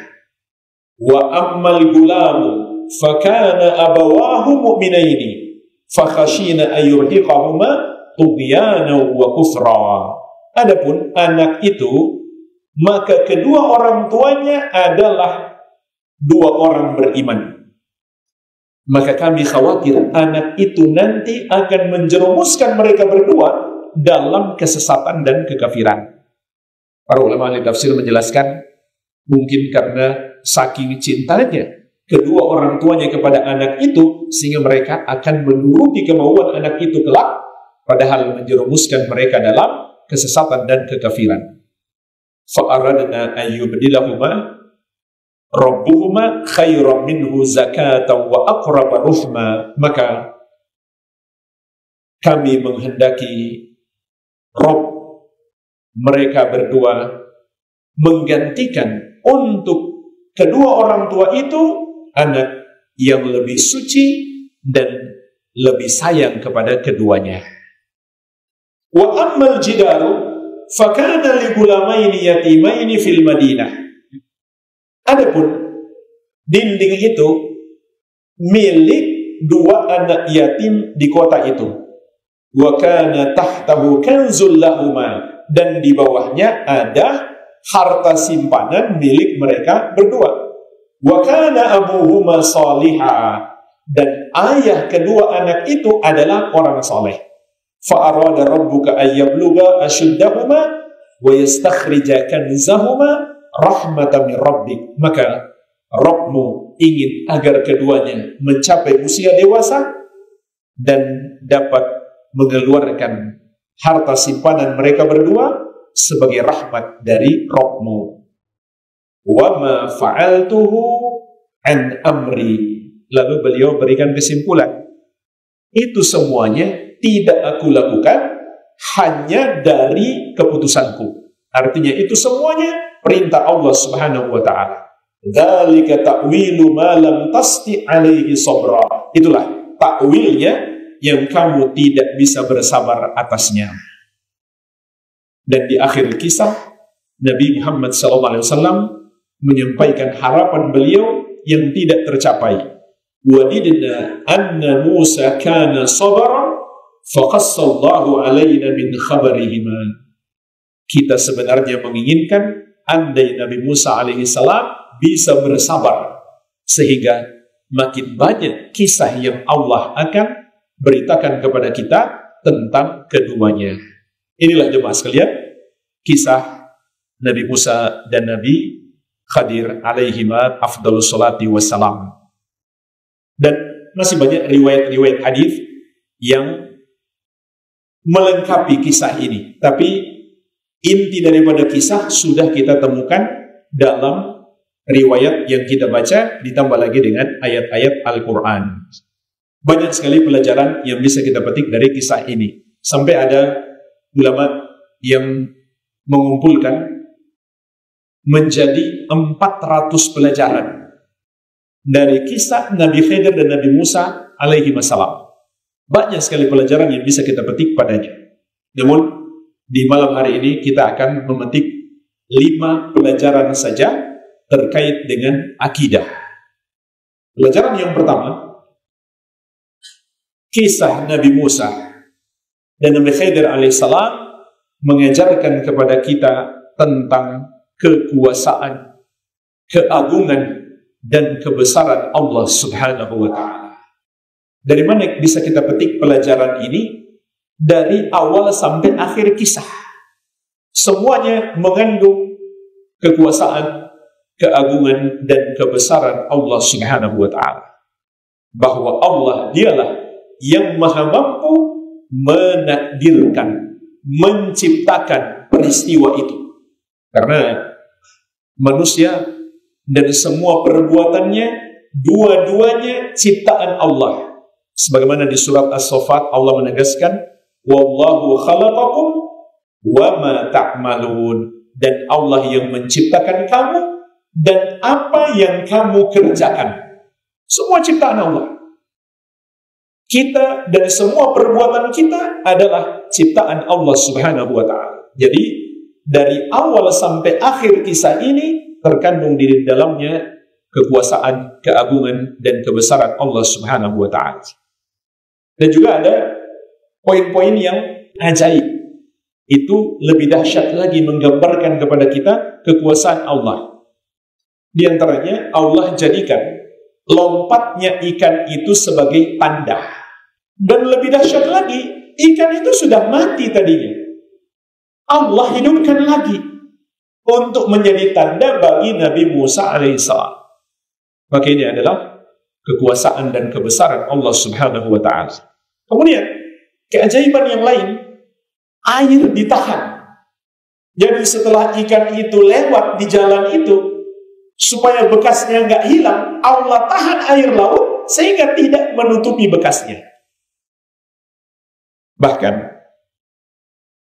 Wa ammal gulamu fakana abawahu mu'minaini fakhashina ayyurhiqahuma tughyana wa kufra. Adapun anak itu, maka kedua orang tuanya adalah dua orang beriman. Maka kami khawatir anak itu nanti akan menjerumuskan mereka berdua dalam kesesatan dan kekafiran. Para ulama ahli tafsir menjelaskan, mungkin karena saking cintanya kedua orang tuanya kepada anak itu, sehingga mereka akan menuruti kemauan anak itu kelak, padahal menjerumuskan mereka dalam kesesatan dan kekafiran. Fa'aradna ayyubdilahuma rabbuhuma khairan minhu zakatan wa aqraba ruhma. Maka kami menghendaki Rabb mereka berdua menggantikan untuk kedua orang tua itu anak yang lebih suci dan lebih sayang kepada keduanya. Wa ammal jidaru fakana li gulamaini yatimaini fil Madinah. Adapun dinding itu milik dua anak yatim di kota itu. Wa kana tahtahu kanzul lahuma, dan di bawahnya ada harta simpanan milik mereka berdua. Wa kana abuhuma salihah, dan ayah kedua anak itu adalah orang saleh. Fa arada rabbuka ayyabluga ashuddahuma wa yastakhrija kanzahuma rahmatan min rabbik. Maka Rabbmu ingin agar keduanya mencapai usia dewasa dan dapat mengeluarkan harta simpanan mereka berdua sebagai rahmat dari Rabbmu. Wa ma fa'altuhu an amri. Lalu beliau berikan kesimpulan, itu semuanya tidak aku lakukan hanya dari keputusanku. Artinya itu semuanya perintah Allah Subhanahu wa taala. Dzalika ta'wilu ma lam tasti alaihi sabra. Itulah takwilnya yang kamu tidak bisa bersabar atasnya. Dan di akhir kisah, Nabi Muhammad SAW menyampaikan harapan beliau yang tidak tercapai. Wadidna anna Musa kana sabara faqassallahu alaina min khabarihima. Kita sebenarnya menginginkan andai Nabi Musa alaihissalam bisa bersabar, sehingga makin banyak kisah yang Allah akan beritakan kepada kita tentang keduanya. Inilah jemaah sekalian, kisah Nabi Musa dan Nabi Khadir alaihima afdalus salati wassalam. Dan masih banyak riwayat-riwayat hadis yang melengkapi kisah ini. Tapi inti daripada kisah sudah kita temukan dalam riwayat yang kita baca, ditambah lagi dengan ayat-ayat Al-Quran. Banyak sekali pelajaran yang bisa kita petik dari kisah ini. Sampai ada ulama yang mengumpulkan menjadi 400 pelajaran dari kisah Nabi Khidir dan Nabi Musa alaihi wassalam. Banyak sekali pelajaran yang bisa kita petik padanya. Namun di malam hari ini kita akan memetik 5 pelajaran saja terkait dengan akidah. Pelajaran yang pertama, kisah Nabi Musa dan Nabi Khidir alaihissalam mengajarkan kepada kita tentang kekuasaan, keagungan, dan kebesaran Allah Subhanahu wa ta'ala. Dari mana bisa kita petik pelajaran ini? Dari awal sampai akhir kisah. Semuanya mengandung kekuasaan, keagungan, dan kebesaran Allah Subhanahu wa ta'ala. Bahwa Allah dialah yang maha mampu menakdirkan, menciptakan peristiwa itu. Karena manusia dan semua perbuatannya dua-duanya ciptaan Allah. Sebagaimana di surat As-Saffat Allah menegaskan, wallahu khalaqakum wa ma ta'malun, dan Allah yang menciptakan kamu dan apa yang kamu kerjakan. Semua ciptaan Allah. Kita dan semua perbuatan kita adalah ciptaan Allah Subhanahu wa ta'ala. Jadi dari awal sampai akhir kisah ini terkandung di dalamnya kekuasaan, keagungan, dan kebesaran Allah Subhanahu wa ta'ala. Dan juga ada poin-poin yang ajaib. Itu lebih dahsyat lagi menggambarkan kepada kita kekuasaan Allah. Di antaranya Allah jadikan lompatnya ikan itu sebagai tanda. Dan lebih dahsyat lagi, ikan itu sudah mati tadinya. Allah hidupkan lagi untuk menjadi tanda bagi Nabi Musa alaihissalam. Maka ini adalah kekuasaan dan kebesaran Allah Subhanahu wa ta'ala. Kemudian, keajaiban yang lain, air ditahan. Jadi setelah ikan itu lewat di jalan itu, supaya bekasnya nggak hilang, Allah tahan air laut sehingga tidak menutupi bekasnya. Bahkan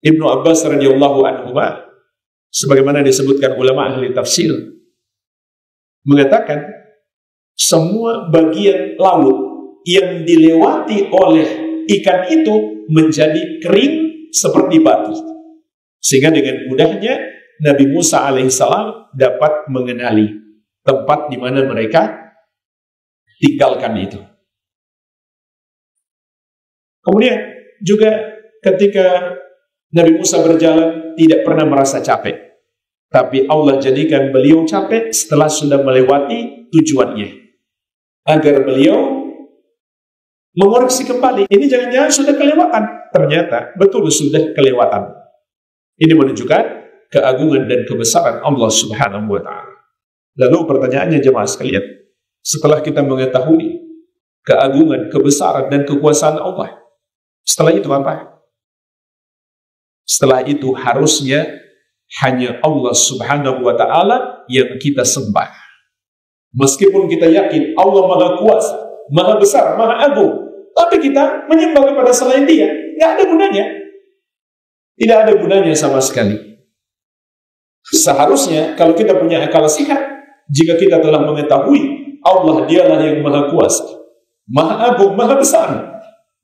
Ibnu Abbas radhiyallahu anhu, sebagaimana disebutkan ulama ahli tafsir, mengatakan semua bagian laut yang dilewati oleh ikan itu menjadi kering seperti batu, sehingga dengan mudahnya Nabi Musa alaihissalam dapat mengenali tempat di mana mereka tinggalkan itu. Kemudian juga ketika Nabi Musa berjalan tidak pernah merasa capek, tapi Allah jadikan beliau capek setelah sudah melewati tujuannya, agar beliau mengoreksi kembali. Ini jangan-jangan sudah kelewatan. Ternyata betul sudah kelewatan. Ini menunjukkan keagungan dan kebesaran Allah Subhanahu wa ta'ala. Lalu pertanyaannya jemaah sekalian, setelah kita mengetahui keagungan, kebesaran dan kekuasaan Allah, setelah itu apa? Setelah itu harusnya hanya Allah Subhanahu wa ta'ala yang kita sembah. Meskipun kita yakin Allah Maha Kuasa, Maha Besar, Maha Agung, tapi kita menyembah kepada selain Dia, nggak ada gunanya. Tidak ada gunanya sama sekali. Seharusnya kalau kita punya akal sehat, jika kita telah mengetahui Allah dialah yang Maha Kuasa, Maha Agung, Maha Besar,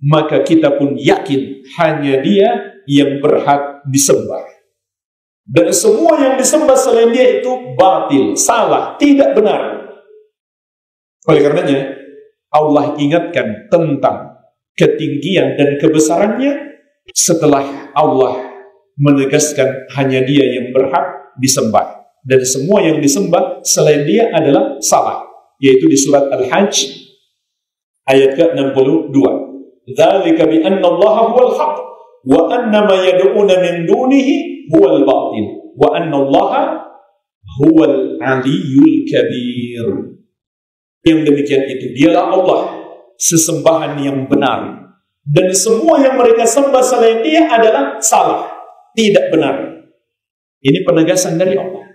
maka kita pun yakin hanya Dia yang berhak disembah. Dan semua yang disembah selain Dia itu batil, salah, tidak benar. Oleh karenanya, Allah ingatkan tentang ketinggian dan kebesarannya setelah Allah menegaskan hanya Dia yang berhak disembah. Dan semua yang disembah selain Dia adalah salah. Yaitu di surat Al-Hajj ayat ke-62. Dzalika bi anna Allah huwal haq wa anna ma yad'una min dunihi huwal batil wa anna Allah huwal aliyyul kabir. Yang demikian itu dialah Allah, sesembahan yang benar, dan semua yang mereka sembah selain Dia adalah salah, tidak benar. Ini penegasan dari Allah.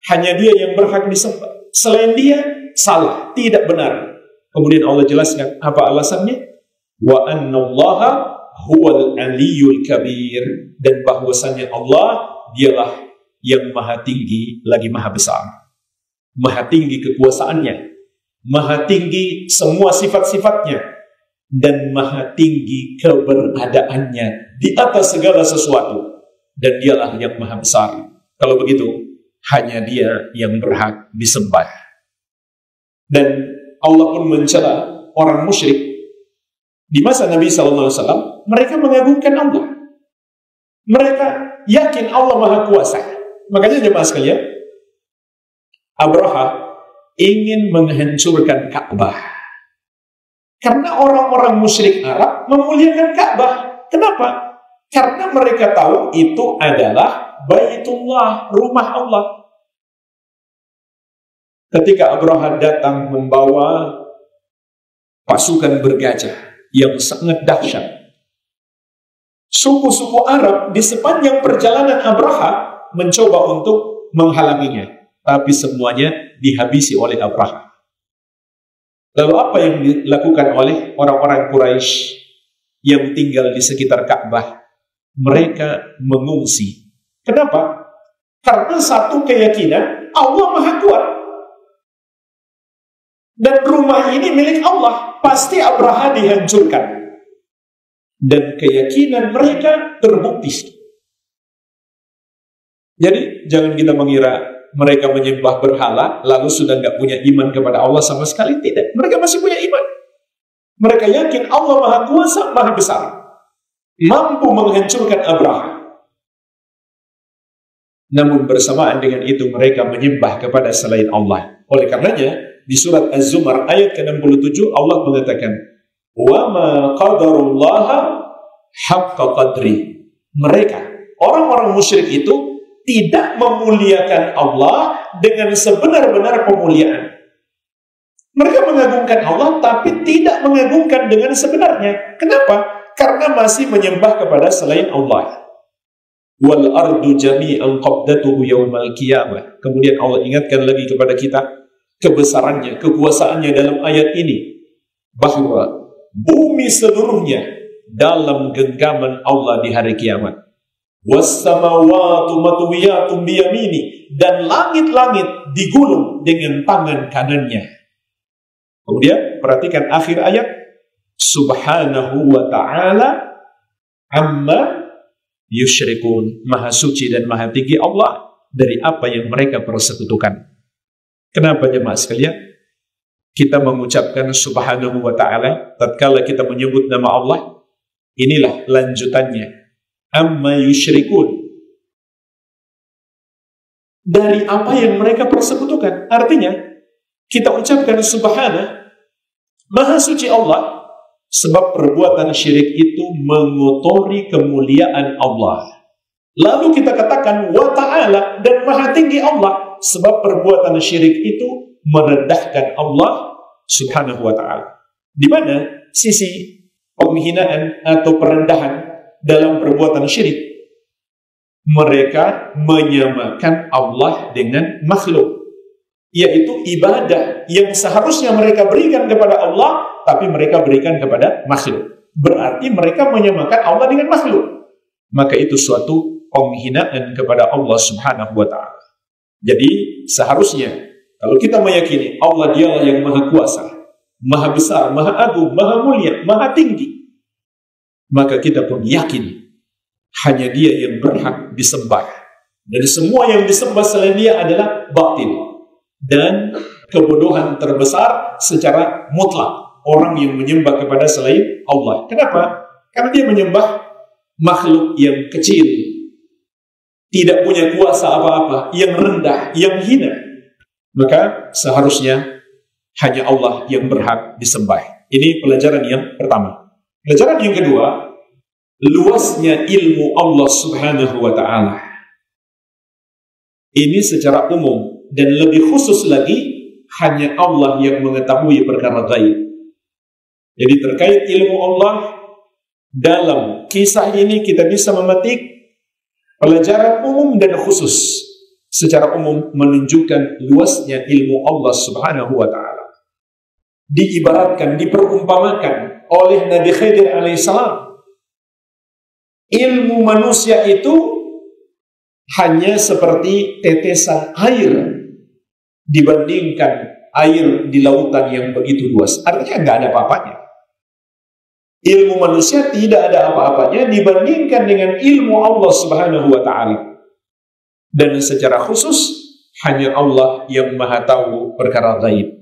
Hanya Dia yang berhak disembah, selain Dia salah, tidak benar. Kemudian Allah jelaskan apa alasannya? Wa annallaha huwal aliyyul kabir, dan bahwasanya Allah dialah yang maha tinggi lagi maha besar. Maha tinggi kekuasaannya, maha tinggi semua sifat-sifatnya, dan maha tinggi keberadaannya di atas segala sesuatu, dan dialah yang maha besar. Kalau begitu, hanya Dia yang berhak disembah. Dan Allah pun mencela orang musyrik di masa Nabi SAW. Mereka mengagungkan Allah, mereka yakin Allah Maha Kuasa. Makanya jemaah sekalian, Abraha ingin menghancurkan Ka'bah karena orang-orang musyrik Arab memuliakan Ka'bah. Kenapa? Karena mereka tahu itu adalah Baitullah, rumah Allah. Ketika Abraha datang membawa pasukan bergajah yang sangat dahsyat, suku-suku Arab di sepanjang perjalanan Abraha mencoba untuk menghalanginya, tapi semuanya dihabisi oleh Abraha. Lalu apa yang dilakukan oleh orang-orang Quraisy yang tinggal di sekitar Ka'bah? Mereka mengungsi. Kenapa? Karena satu keyakinan Allah Maha Kuat, dan rumah rumah ini milik Allah, pasti Abraha dihancurkan. Dan keyakinan mereka terbukti. Jadi jangan kita mengira mereka menyembah berhala lalu sudah nggak punya iman kepada Allah sama sekali. Tidak, mereka masih punya iman. Mereka yakin Allah Maha Kuasa, Maha Besar, mampu menghancurkan Abraha. Namun bersamaan dengan itu mereka menyembah kepada selain Allah. Oleh karenanya di surat Az-Zumar ayat ke-67 Allah mengatakan, "Wa ma qadarullaha haqqa qadri." Mereka, orang-orang musyrik itu tidak memuliakan Allah dengan sebenar-benar pemuliaan. Mereka mengagungkan Allah tapi tidak mengagungkan dengan sebenarnya. Kenapa? Karena masih menyembah kepada selain Allah. Wal ardu jami'an qabdatuhu yaumal qiyamah. Kemudian Allah ingatkan lagi kepada kita kebesarannya, kekuasaannya dalam ayat ini, bahwa bumi seluruhnya dalam genggaman Allah di hari kiamat. Was-samawatu matwiyatun biyamini, dan langit-langit digulung dengan tangan kanannya. Kemudian perhatikan akhir ayat, subhanahu wa ta'ala amma yusyrikun. Maha suci dan maha tinggi Allah dari apa yang mereka persekutukan. Kenapa jemaah sekalian? Kita mengucapkan subhanahu wa ta'ala tatkala kita menyebut nama Allah. Inilah lanjutannya. Amma yusyrikun. Dari apa yang mereka persekutukan. Artinya, kita ucapkan subhana, maha suci Allah, sebab perbuatan syirik itu mengotori kemuliaan Allah. Lalu kita katakan wa ta'ala, dan maha tinggi Allah, sebab perbuatan syirik itu merendahkan Allah subhanahu wa ta'ala. Di mana sisi penghinaan atau perendahan dalam perbuatan syirik? Mereka menyamakan Allah dengan makhluk, yaitu ibadah yang seharusnya mereka berikan kepada Allah, tapi mereka berikan kepada makhluk. Berarti mereka menyamakan Allah dengan makhluk. Maka itu suatu penghinaan kepada Allah subhanahu wa ta'ala. Jadi seharusnya kalau kita meyakini Allah dialah yang maha kuasa, maha besar, maha agung, maha mulia, maha tinggi, maka kita pun yakin hanya dia yang berhak disembah. Dan semua yang disembah selain dia adalah batil dan kebodohan terbesar secara mutlak. Orang yang menyembah kepada selain Allah. Kenapa? Karena dia menyembah makhluk yang kecil, tidak punya kuasa apa-apa, yang rendah, yang hina. Maka seharusnya hanya Allah yang berhak disembah. Ini pelajaran yang pertama. Pelajaran yang kedua, luasnya ilmu Allah subhanahu wa ta'ala. Ini secara umum, dan lebih khusus lagi, hanya Allah yang mengetahui perkara gaib. Jadi terkait ilmu Allah, dalam kisah ini kita bisa memetik pelajaran umum dan khusus. Secara umum menunjukkan luasnya ilmu Allah subhanahu wa ta'ala. Diibaratkan, diperumpamakan oleh Nabi Khidir alaihissalam. Ilmu manusia itu hanya seperti tetesan air dibandingkan air di lautan yang begitu luas. Artinya nggak ada apa-apanya. Ilmu manusia tidak ada apa-apanya dibandingkan dengan ilmu Allah subhanahu wa ta'ala. Dan secara khusus hanya Allah yang maha tahu perkara gaib.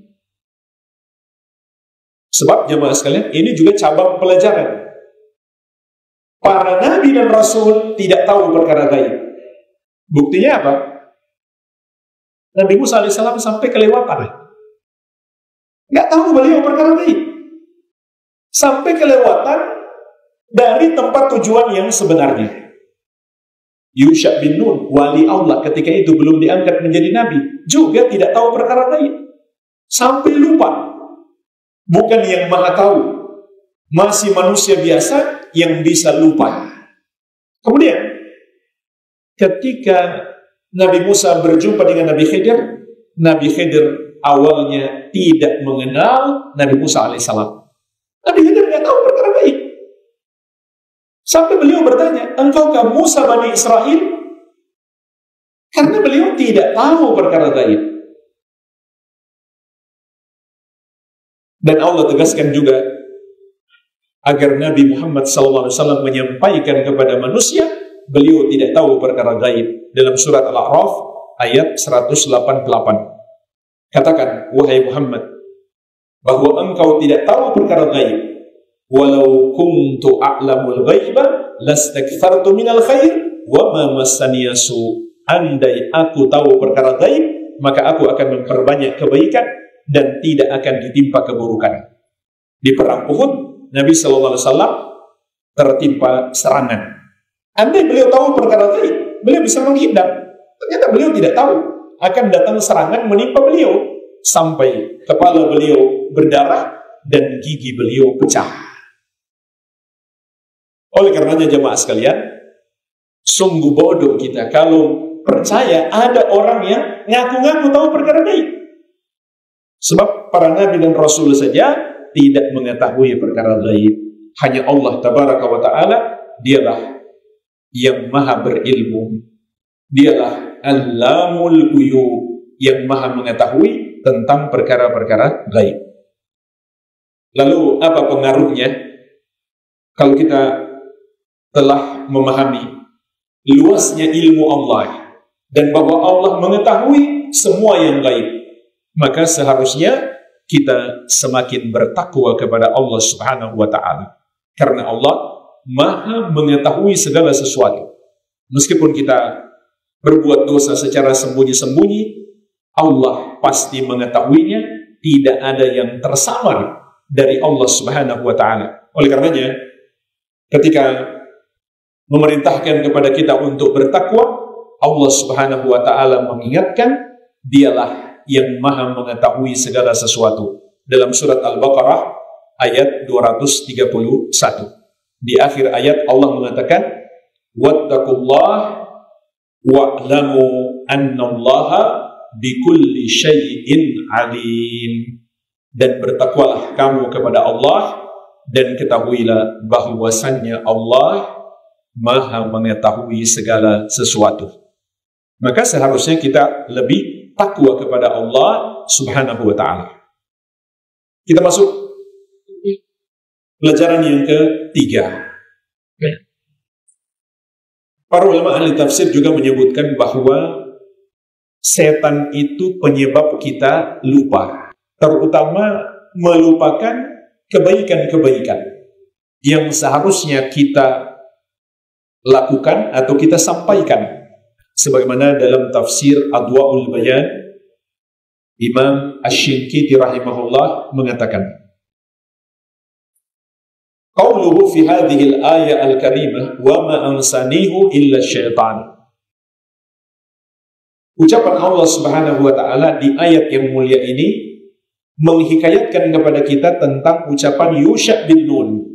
Sebab jemaah sekalian, ini juga cabang pelajaran. Para nabi dan rasul tidak tahu perkara gaib. Buktinya apa? Nabi Musa alaihissalam sampai kelewatan. Nggak tahu beliau perkara gaib. Sampai kelewatan dari tempat tujuan yang sebenarnya. Yusha bin Nun, wali Allah ketika itu belum diangkat menjadi nabi, juga tidak tahu perkara gaib. Sampai lupa. Bukan yang maha tahu, masih manusia biasa yang bisa lupa. Kemudian ketika Nabi Musa berjumpa dengan Nabi Khidir awalnya tidak mengenal Nabi Musa alaihissalam. Nabi Khidir tidak tahu perkara gaib. Sampai beliau bertanya, engkaukah Musa Bani Israel? Karena beliau tidak tahu perkara gaib. Dan Allah tegaskan juga agar Nabi Muhammad SAW menyampaikan kepada manusia, beliau tidak tahu perkara gaib. Dalam surat Al-A'raf ayat 188. Katakan, wahai Muhammad, bahwa engkau tidak tahu perkara gaib. Walau kuntu a'lamul ghaiba lastakthartu minal khair wa ma massaniya su. Andai aku tahu perkara gaib, maka aku akan memperbanyak kebaikan dan tidak akan ditimpa keburukan. Di perang Uhud, Nabi SAW tertimpa serangan. Andai beliau tahu perkara gaib, beliau bisa menghindar. Ternyata beliau tidak tahu akan datang serangan menimpa beliau, sampai kepala beliau berdarah dan gigi beliau pecah. Oleh karenanya jemaah sekalian, sungguh bodoh kita kalau percaya ada orang yang ngaku-ngaku tahu perkara gaib. Sebab para nabi dan rasul saja tidak mengetahui perkara gaib. Hanya Allah tabaraka wa ta'ala, dialah yang maha berilmu. Dialah Allamul Ghuyub, yang maha mengetahui tentang perkara-perkara gaib. Lalu apa pengaruhnya kalau kita telah memahami luasnya ilmu Allah dan bahwa Allah mengetahui semua yang gaib? Maka seharusnya kita semakin bertakwa kepada Allah Subhanahu wa ta'ala. Karena Allah maha mengetahui segala sesuatu. Meskipun kita berbuat dosa secara sembunyi-sembunyi, Allah pasti mengetahuinya. Tidak ada yang tersamar dari Allah Subhanahu wa ta'ala. Oleh karenanya, ketika memerintahkan kepada kita untuk bertakwa, Allah Subhanahu wa ta'ala mengingatkan, dialah yang maha mengetahui segala sesuatu. Dalam surat Al-Baqarah ayat 231. Di akhir ayat Allah mengatakan, wattaqullah wa'lamu annallaha bikulli syai'in alim. Dan bertakwalah kamu kepada Allah dan ketahuilah bahwasannya Allah maha mengetahui segala sesuatu. Maka seharusnya kita lebih takwa kepada Allah Subhanahu wa ta'ala. Kita masuk pelajaran yang ketiga. Para ulama ahli tafsir juga menyebutkan bahwa setan itu penyebab kita lupa, terutama melupakan kebaikan-kebaikan yang seharusnya kita lakukan atau kita sampaikan. Sebagaimana dalam tafsir Adwa'ul Bayan, Imam Asy-Syinkiti rahimahullah mengatakan, qauluhu fi hadhihi al-ayah al-karimah wa ma ansanihu illa syaitan. Ucapan Allah Subhanahu wa ta'ala di ayat yang mulia ini menghikayatkan kepada kita tentang ucapan Yusha bin Nun.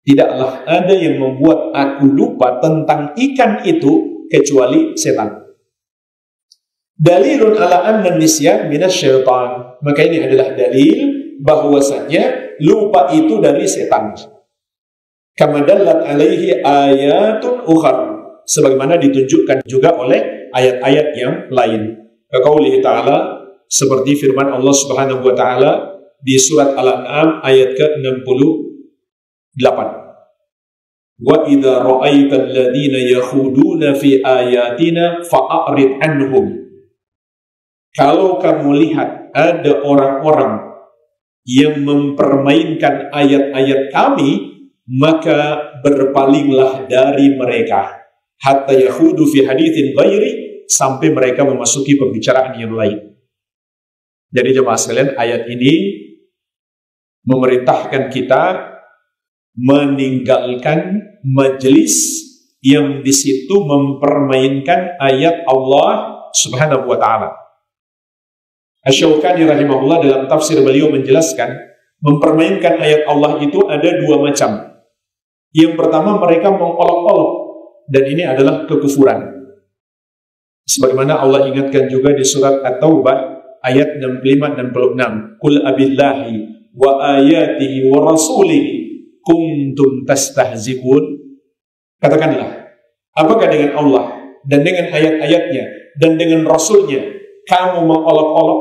Tidaklah ada yang membuat aku lupa tentang ikan itu kecuali setan. Dalilun ala anna nisyan minasyaitan. Maka ini adalah dalil bahwasanya lupa itu dari setan. Kama dallat alaihi ayatun ukhar, sebagaimana ditunjukkan juga oleh ayat-ayat yang lain. Kaqaulihi ta'ala, seperti firman Allah Subhanahu wa ta'ala di surat Al-An'am ayat ke-68. Wa idza ra'aital ladzina yakhuduna fi ayatina fa'rid anhum. Kalau kamu lihat ada orang-orang yang mempermainkan ayat-ayat kami, maka berpalinglah dari mereka hatta yakhudu fi haditsin ghairi, sampai mereka memasuki pembicaraan yang lain. Jadi jemaah sekalian, ayat ini memerintahkan kita meninggalkan majelis yang di situ mempermainkan ayat Allah Subhanahu wa ta'ala. Asy-Syaukani rahimahullah dalam tafsir beliau menjelaskan, mempermainkan ayat Allah itu ada dua macam. Yang pertama, mereka mengolok-olok, dan ini adalah kekufuran. Sebagaimana Allah ingatkan juga di surat At-Taubah ayat 65-66. Qul abillahi wa ayatihi wa rasulihi kuntum tastahzi'un. Katakanlah, apakah dengan Allah dan dengan ayat-ayatnya dan dengan Rasulnya kamu mengolok-olok?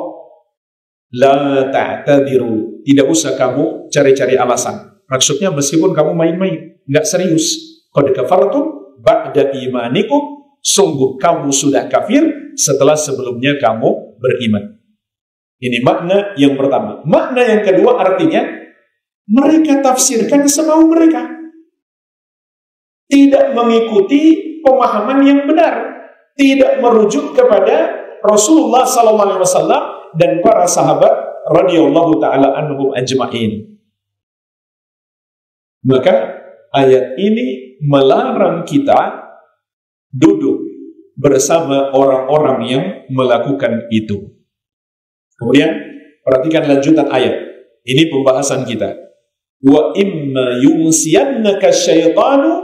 La ta'tadiru. Tidak usah kamu cari-cari alasan. Maksudnya meskipun kamu main-main, nggak serius. Qad kafartum ba'da imanikum. Sungguh kamu sudah kafir setelah sebelumnya kamu beriman. Ini makna yang pertama. Makna yang kedua artinya, mereka tafsirkan semau mereka. Tidak mengikuti pemahaman yang benar. Tidak merujuk kepada Rasulullah SAW dan para sahabat radhiyallahu ta'ala anhum ajma'in. Maka ayat ini melarang kita duduk bersama orang-orang yang melakukan itu. Kemudian perhatikan lanjutan ayat. Ini pembahasan kita. Wa imma yunsiyannaka syaitanu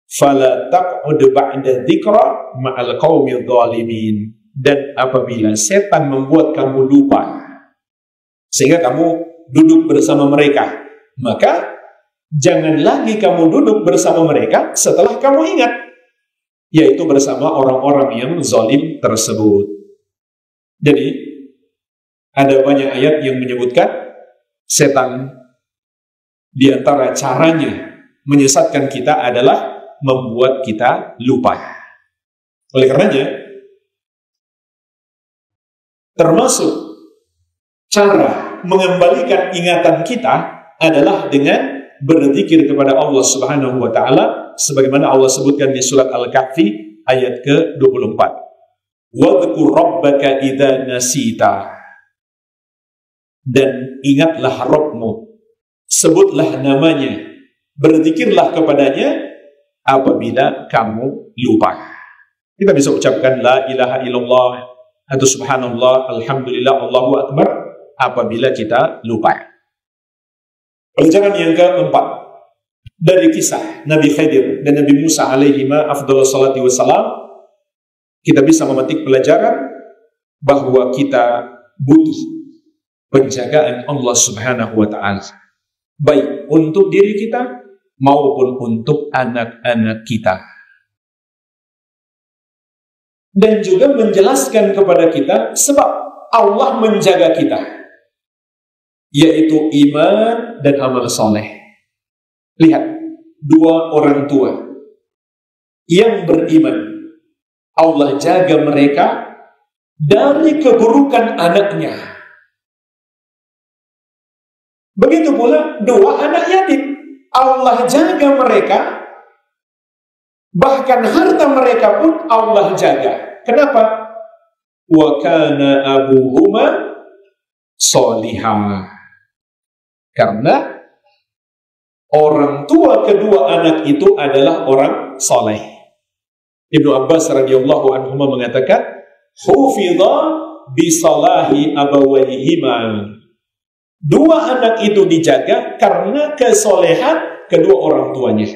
fala taq'ud ba'da dzikra ma'al qaumidh dhalimin. Dan apabila setan membuat kamu lupa sehingga kamu duduk bersama mereka, maka jangan lagi kamu duduk bersama mereka setelah kamu ingat, yaitu bersama orang-orang yang zalim tersebut. Jadi ada banyak ayat yang menyebutkan setan di antara caranya menyesatkan kita adalah membuat kita lupa. Oleh karenanya, termasuk cara mengembalikan ingatan kita adalah dengan berzikir kepada Allah Subhanahu wa taala sebagaimana Allah sebutkan di surat Al-Kahfi ayat ke-24. Wadhkur rabbaka idza nasita. Dan ingatlah Rabbmu, sebutlah namanya, berzikirlah kepadanya apabila kamu lupa. Kita bisa ucapkan la ilaha illallah atau subhanallah, alhamdulillah, Allahu akbar apabila kita lupa. Pelajaran yang keempat dari kisah Nabi Khidir dan Nabi Musa alaihima afdhalus salati wassalam, kita bisa memetik pelajaran bahwa kita butuh penjagaan Allah Subhanahu wa taala, baik untuk diri kita maupun untuk anak-anak kita. Dan juga menjelaskan kepada kita sebab Allah menjaga kita, yaitu iman dan amal soleh. Lihat, dua orang tua yang beriman, Allah jaga mereka dari keburukan anaknya. Begitu pula dua anak yatim, Allah jaga mereka, bahkan harta mereka pun Allah jaga. Kenapa? Wa kana abuhuma sholihah. Karena orang tua kedua anak itu adalah orang soleh. Ibnu Abbas radhiyallahu anhu mengatakan, hufidha bisalahi abawayhima. Dua anak itu dijaga karena kesolehan kedua orang tuanya.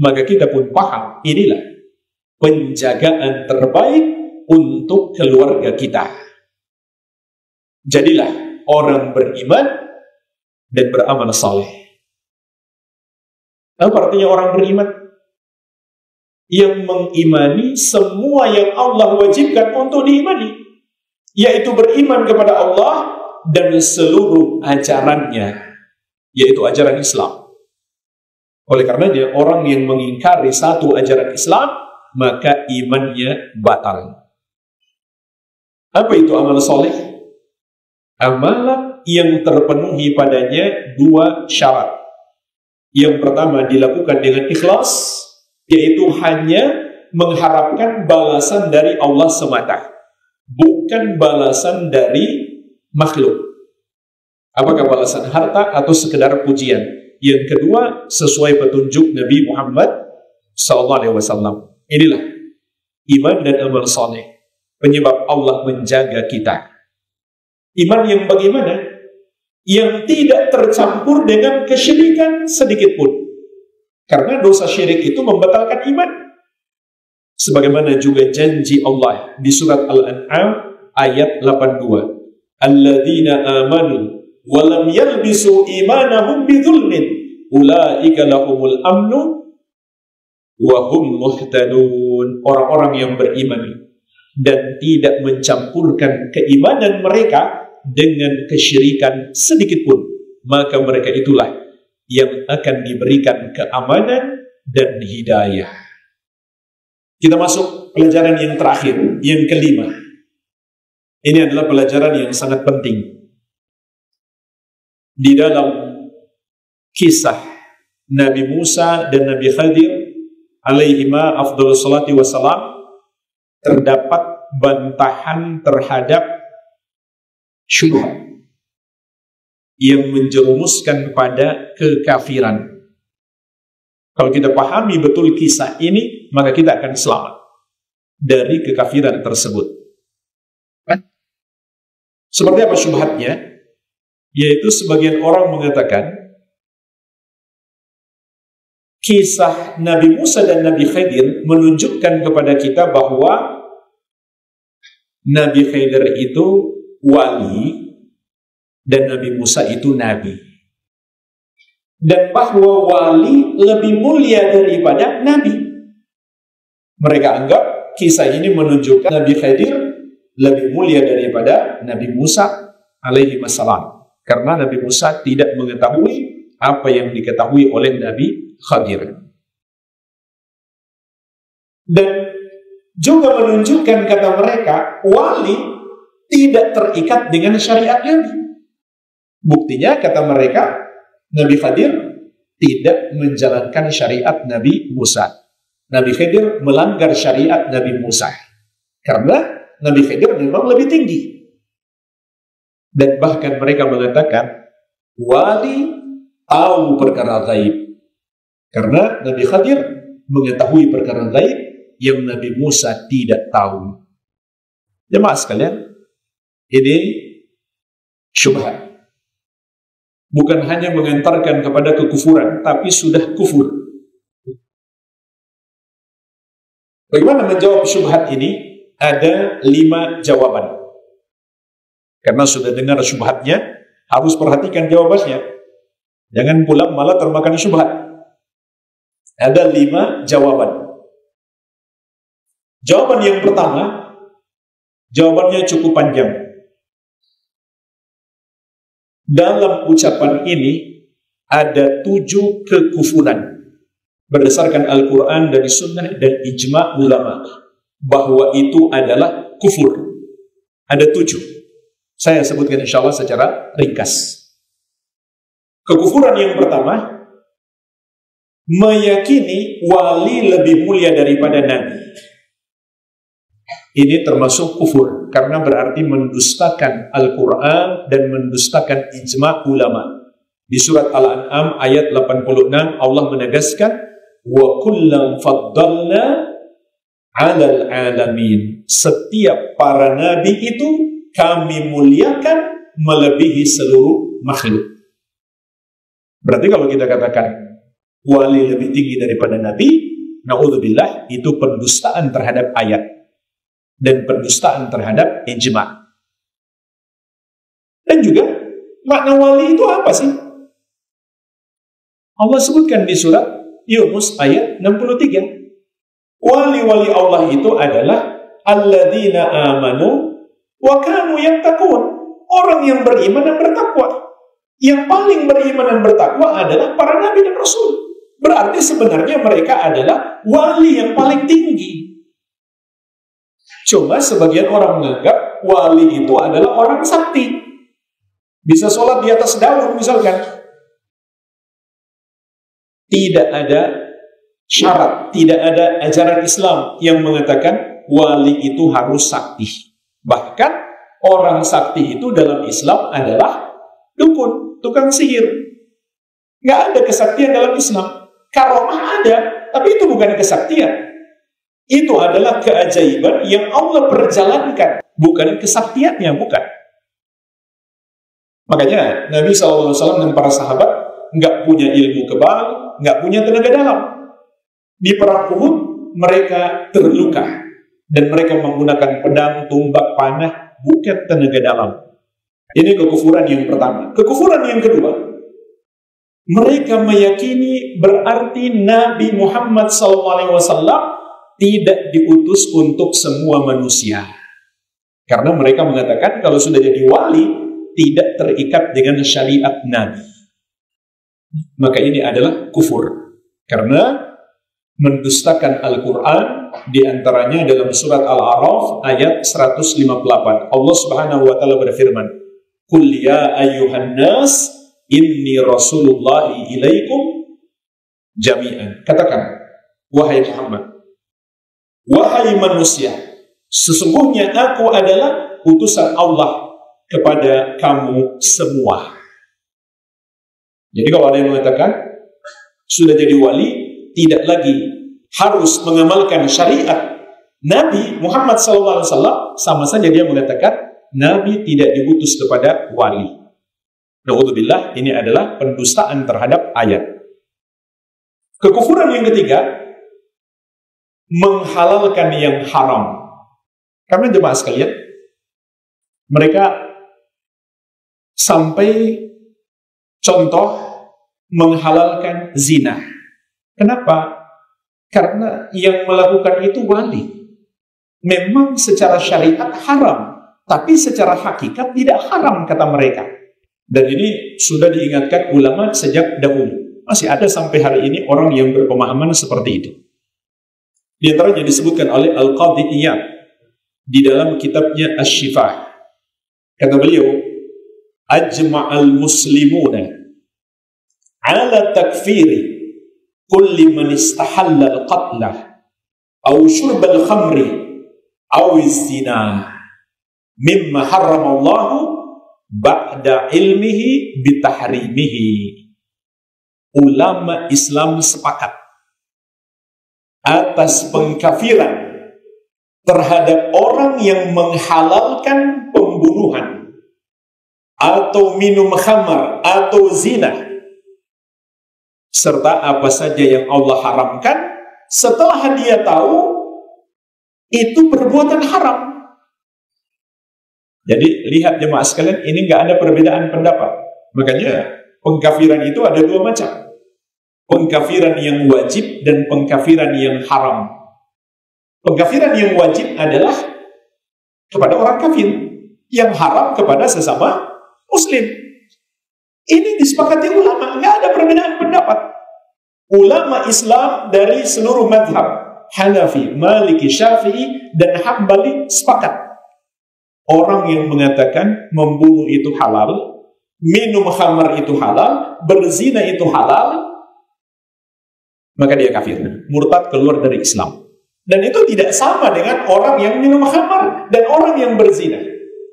Maka kita pun paham, inilah penjagaan terbaik untuk keluarga kita. Jadilah orang beriman dan beramal saleh. Apa artinya orang beriman? Yang mengimani semua yang Allah wajibkan untuk diimani, yaitu beriman kepada Allah dan seluruh ajarannya, yaitu ajaran Islam. Oleh karenanya, orang yang mengingkari satu ajaran Islam, maka imannya batal. Apa itu amal soleh? Amalan yang terpenuhi padanya dua syarat. Yang pertama dilakukan dengan ikhlas, yaitu hanya mengharapkan balasan dari Allah semata, bukan balasan dari makhluk. Apakah balasan harta atau sekedar pujian? Yang kedua, sesuai petunjuk Nabi Muhammad SAW. Inilah iman dan amal soleh, penyebab Allah menjaga kita. Iman yang bagaimana? Yang tidak tercampur dengan kesyirikan sedikit pun. Karena dosa syirik itu membatalkan iman. Sebagaimana juga janji Allah di surat Al-An'am ayat 82. Alladzina amanu wa lam yalbisu imanahum bidzulmin ulaika lahumul amnu wa hum muhtadun. Orang-orang yang beriman dan tidak mencampurkan keimanan mereka dengan kesyirikan sedikit pun, maka mereka itulah yang akan diberikan keamanan dan hidayah. Kita masuk pelajaran yang terakhir, yang kelima. Ini adalah pelajaran yang sangat penting. Di dalam kisah Nabi Musa dan Nabi Khadir alaihima afdhalus salati wassalam, terdapat bantahan terhadap syubhat yang menjerumuskan kepada kekafiran. Kalau kita pahami betul kisah ini, maka kita akan selamat dari kekafiran tersebut. Seperti apa syubhatnya? Yaitu sebagian orang mengatakan kisah Nabi Musa dan Nabi Khidir menunjukkan kepada kita bahwa Nabi Khidir itu wali dan Nabi Musa itu nabi. Dan bahwa wali lebih mulia daripada nabi. Mereka anggap kisah ini menunjukkan Nabi Khidir lebih mulia daripada Nabi Musa alaihi wassalam. Karena Nabi Musa tidak mengetahui apa yang diketahui oleh Nabi Khidir. Dan juga menunjukkan, kata mereka, wali tidak terikat dengan syariat Nabi. Buktinya, kata mereka, Nabi Khidir tidak menjalankan syariat Nabi Musa. Nabi Khidir melanggar syariat Nabi Musa. Karena Nabi Khidir memang lebih tinggi. Dan bahkan mereka mengatakan, wali tahu perkara gaib. Karena Nabi Khidir mengetahui perkara gaib yang Nabi Musa tidak tahu. Jemaah sekalian, ini syubhat. Bukan hanya mengantarkan kepada kekufuran, tapi sudah kufur. Bagaimana menjawab syubhat ini? Ada 5 jawaban. Karena sudah dengar syubhatnya, harus perhatikan jawabannya. Jangan pulang malah termakan syubhat. Ada 5 jawaban. Jawaban yang pertama, jawabannya cukup panjang. Dalam ucapan ini ada 7 kekufuran berdasarkan Al-Quran dari Sunnah dan ijma' ulama bahwa itu adalah kufur. Ada 7. Saya sebutkan insya Allah secara ringkas. Kekufuran yang pertama, meyakini wali lebih mulia daripada nabi. Ini termasuk kufur, karena berarti mendustakan Al-Quran dan mendustakan ijma' ulama. Di surat Al-An'am ayat 86 Allah menegaskan, wa kullam faddalna 'alal 'alamin. Setiap para nabi itu kami muliakan melebihi seluruh makhluk. Berarti kalau kita katakan wali lebih tinggi daripada nabi, na'udzubillah, itu pendustaan terhadap ayat dan pendustaan terhadap ijma'. Dan juga makna wali itu apa sih? Allah sebutkan di surat Yunus ayat 63. Wali-wali Allah itu adalah alladzina amanu wa kanu yattaqun. Orang yang beriman dan bertakwa. Yang paling beriman dan bertakwa adalah para nabi dan rasul. Berarti sebenarnya mereka adalah wali yang paling tinggi. Cuma sebagian orang menganggap wali itu adalah orang sakti. Bisa sholat di atas daun misalkan. Tidak ada syarat, tidak ada ajaran Islam yang mengatakan wali itu harus sakti. Bahkan orang sakti itu dalam Islam adalah dukun, tukang sihir. Nggak ada kesaktian dalam Islam. Karomah ada, tapi itu bukan kesaktian. Itu adalah keajaiban yang Allah perjalankan, bukan kesaktiannya, bukan. Makanya Nabi SAW dan para sahabat nggak punya ilmu kebal, nggak punya tenaga dalam. Di perang Uhud mereka terluka dan mereka menggunakan pedang, tumbak, panah, bukan tenaga dalam. Ini kekufuran yang pertama. Kekufuran yang kedua, mereka meyakini berarti Nabi Muhammad SAW tidak diutus untuk semua manusia. Karena mereka mengatakan kalau sudah jadi wali, tidak terikat dengan syariat Nabi, maka ini adalah kufur. Karena mendustakan Al-Quran, diantaranya dalam surat Al-A'raf ayat 158. Allah Subhanahu wa Ta'ala berfirman, "Qul ya ayyuhan nas, inni rasulullahi ilaikum jami'an." Katakan, wahai Muhammad, wahai manusia, sesungguhnya aku adalah utusan Allah kepada kamu semua. Jadi kalau ada yang mengatakan sudah jadi wali, tidak lagi harus mengamalkan syariat Nabi Muhammad SAW, sama saja dia mengatakan Nabi tidak diutus kepada wali. Na'udzubillah, ini adalah pendustaan terhadap ayat. Kekufuran yang ketiga, menghalalkan yang haram. Karena jemaah sekalian, mereka sampai contoh menghalalkan zina. Kenapa? Karena yang melakukan itu wali. Memang secara syariat haram, tapi secara hakikat tidak haram, kata mereka. Dan ini sudah diingatkan ulama sejak dahulu. Masih ada sampai hari ini orang yang berpemahaman seperti itu. Di antaranya disebutkan oleh Al-Qadhi Iyad di dalam kitabnya Asy-Syifah. Kata beliau, "Ajma'al muslimuna ala takfiri kulli man istahalla al-qatlah aw shurba al-khamri aw az-zina mimma harrama Allah ba'da ilmihi bitahrimihi." Ulama Islam sepakat atas pengkafiran terhadap orang yang menghalalkan pembunuhan atau minum khamar atau zina serta apa saja yang Allah haramkan setelah dia tahu itu perbuatan haram. Jadi lihat jemaah sekalian, ini nggak ada perbedaan pendapat. Makanya pengkafiran itu ada dua macam. Pengkafiran yang wajib dan pengkafiran yang haram. Pengkafiran yang wajib adalah kepada orang kafir, yang haram kepada sesama muslim. Ini disepakati ulama, nggak ada perbedaan pendapat. Ulama Islam dari seluruh mazhab, Hanafi, Maliki, Syafi'i, dan Hambali sepakat. Orang yang mengatakan membunuh itu halal, minum khamar itu halal, berzina itu halal, maka dia kafir, murtad, keluar dari Islam. Dan itu tidak sama dengan orang yang minum khamar dan orang yang berzina.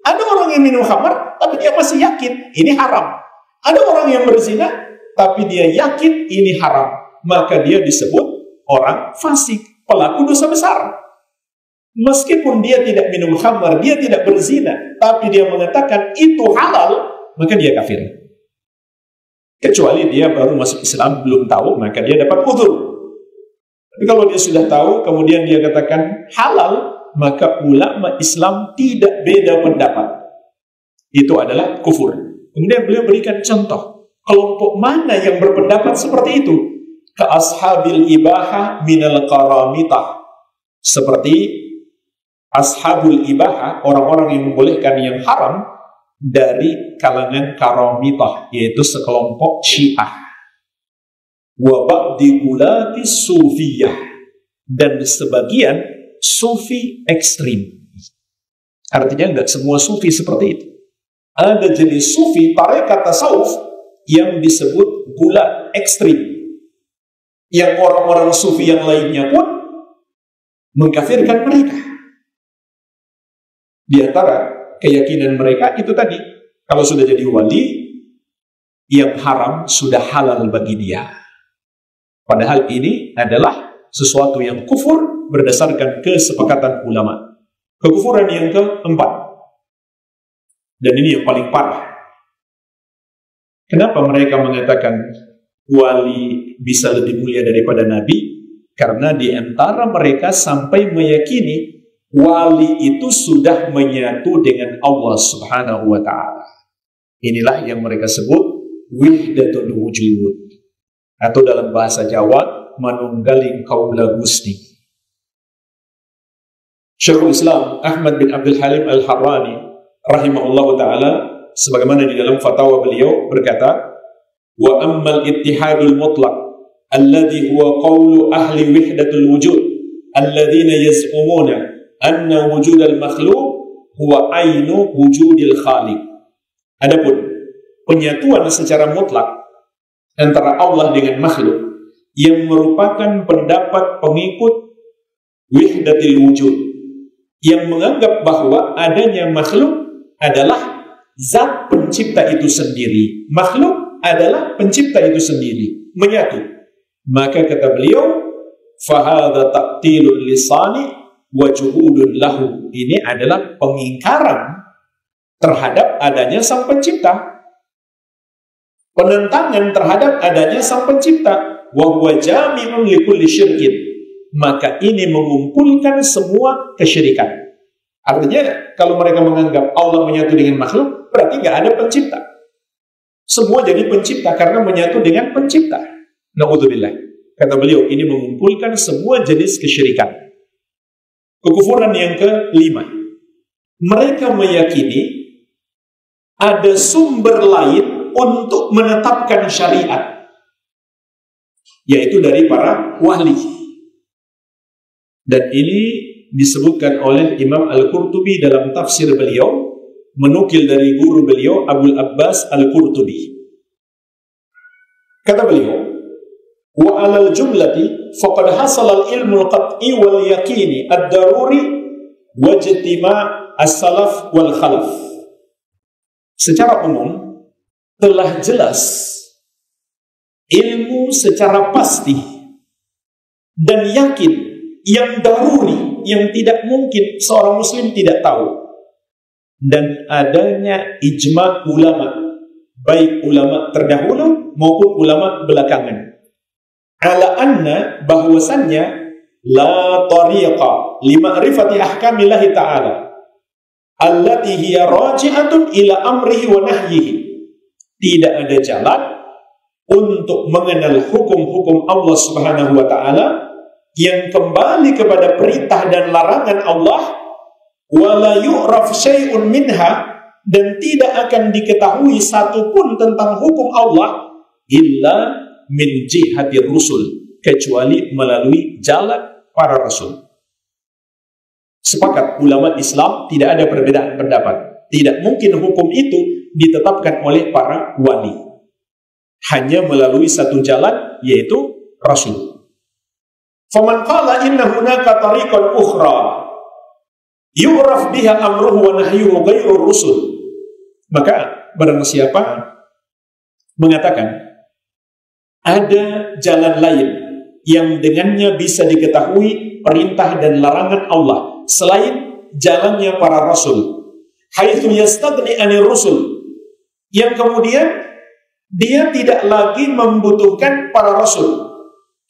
Ada orang yang minum khamar, tapi dia masih yakin ini haram. Ada orang yang berzina, tapi dia yakin ini haram. Maka dia disebut orang fasik, pelaku dosa besar. Meskipun dia tidak minum khamar, dia tidak berzina, tapi dia mengatakan itu halal, maka dia kafir. Kecuali dia baru masuk Islam, belum tahu, maka dia dapat uzur. Tapi kalau dia sudah tahu, kemudian dia katakan halal, maka ulama Islam tidak beda pendapat. Itu adalah kufur. Kemudian beliau berikan contoh, kelompok mana yang berpendapat seperti itu? Ka ashabil ibahah minal karamitah. Seperti ashabul ibahah, orang-orang yang membolehkan yang haram dari kalangan karamitah, yaitu sekelompok Syiah. Wa ba'di gulati sufiyah, dan sebagian sufi ekstrim. Artinya enggak semua sufi seperti itu. Ada jenis sufi, tarekat tasawuf, yang disebut gulat ekstrim, yang orang-orang sufi yang lainnya pun mengkafirkan mereka. Di antara keyakinan mereka itu tadi, kalau sudah jadi wali, yang haram sudah halal bagi dia. Padahal ini adalah sesuatu yang kufur berdasarkan kesepakatan ulama. Kekufuran yang keempat, dan ini yang paling parah. Kenapa mereka mengatakan wali bisa lebih mulia daripada nabi? Karena di antara mereka sampai meyakini wali itu sudah menyatu dengan Allah Subhanahu wa ta'ala. Inilah yang mereka sebut wihdatul wujud, atau dalam bahasa Jawa manunggaling kaula Gusti. Syekhul Islam Ahmad bin Abdul Halim Al-Harrani rahimahullah ta'ala sebagaimana di dalam fatwa beliau berkata, wa ammal ittihadul mutlaq alladhi huwa qawlu ahli wihdatul wujud alladhina yaz'umuna anna wujudal makhluq huwa ainu wujudil khaliq. Adapun penyatuan secara mutlak antara Allah dengan makhluk yang merupakan pendapat pengikut wihdatil wujud yang menganggap bahwa adanya makhluk adalah zat pencipta itu sendiri, makhluk adalah pencipta itu sendiri, menyatu. Maka kata beliau, fahadha ta'tilul lisani wa juhudun lahu. Ini adalah pengingkaran terhadap adanya sang pencipta, penentangan terhadap adanya sang pencipta. Wa huwa jami'un likulli syirkin. Maka ini mengumpulkan semua kesyirikan. Artinya, kalau mereka menganggap Allah menyatu dengan makhluk, berarti nggak ada pencipta. Semua jadi pencipta karena menyatu dengan pencipta. Na'udzubillah. Kata beliau, ini mengumpulkan semua jenis kesyirikan. Kekufuran yang kelima. Mereka meyakini ada sumber lain untuk menetapkan syariat, yaitu dari para wali. Dan ini disebutkan oleh Imam Al-Qurtubi dalam tafsir beliau, menukil dari guru beliau Abul Abbas Al-Qurtubi. Kata beliau, wa alal jumlati faqad hasala al-ilmu al-qat'i wal yaqini ad-daruri wa ijtima' as-salaf wal khalaf. Secara umum telah jelas ilmu secara pasti dan yakin yang daruri, yang tidak mungkin seorang muslim tidak tahu, dan adanya ijma' ulama, baik ulama terdahulu maupun ulama belakangan, ala anna, bahwasannya la tariqa li ma'rifati ahkamillahi ta'ala allati hiya raji'atun ila amrihi wa nahyihi. Tidak ada jalan untuk mengenal hukum-hukum Allah Subhanahu wa ta'ala yang kembali kepada perintah dan larangan Allah, wala yu'raf syai'un minha, dan tidak akan diketahui satu pun tentang hukum Allah illa min jihati rusul, kecuali melalui jalan para rasul. Sepakat ulama Islam, tidak ada perbedaan pendapat. Tidak mungkin hukum itu ditetapkan oleh para wali, hanya melalui satu jalan, yaitu rasul. Faman qala inna hunaka tariqan ukhra yu'raf biha amruhu wa nahyuhu ghairu rusul. Maka barang siapa mengatakan ada jalan lain yang dengannya bisa diketahui perintah dan larangan Allah selain jalannya para rasul, haitsu yastagni anir rusul, yang kemudian dia tidak lagi membutuhkan para rasul,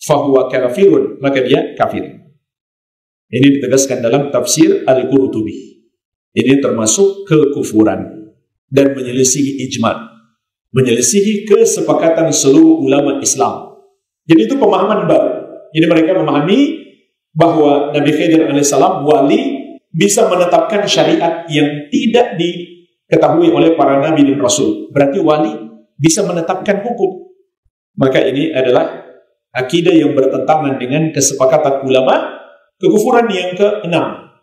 fahuwa kafirun, maka dia kafir. Ini ditegaskan dalam tafsir Al-Qurtubi. Ini termasuk kekufuran dan menyelisihi ijma', menyelisihi kesepakatan seluruh ulama Islam. Jadi itu pemahaman baru. Jadi mereka memahami bahwa Nabi Khidir alaihissalam wali bisa menetapkan syariat yang tidak diketahui oleh para nabi dan rasul. Berarti wali bisa menetapkan hukum. Maka ini adalah akidah yang bertentangan dengan kesepakatan ulama. Kekufuran yang keenam,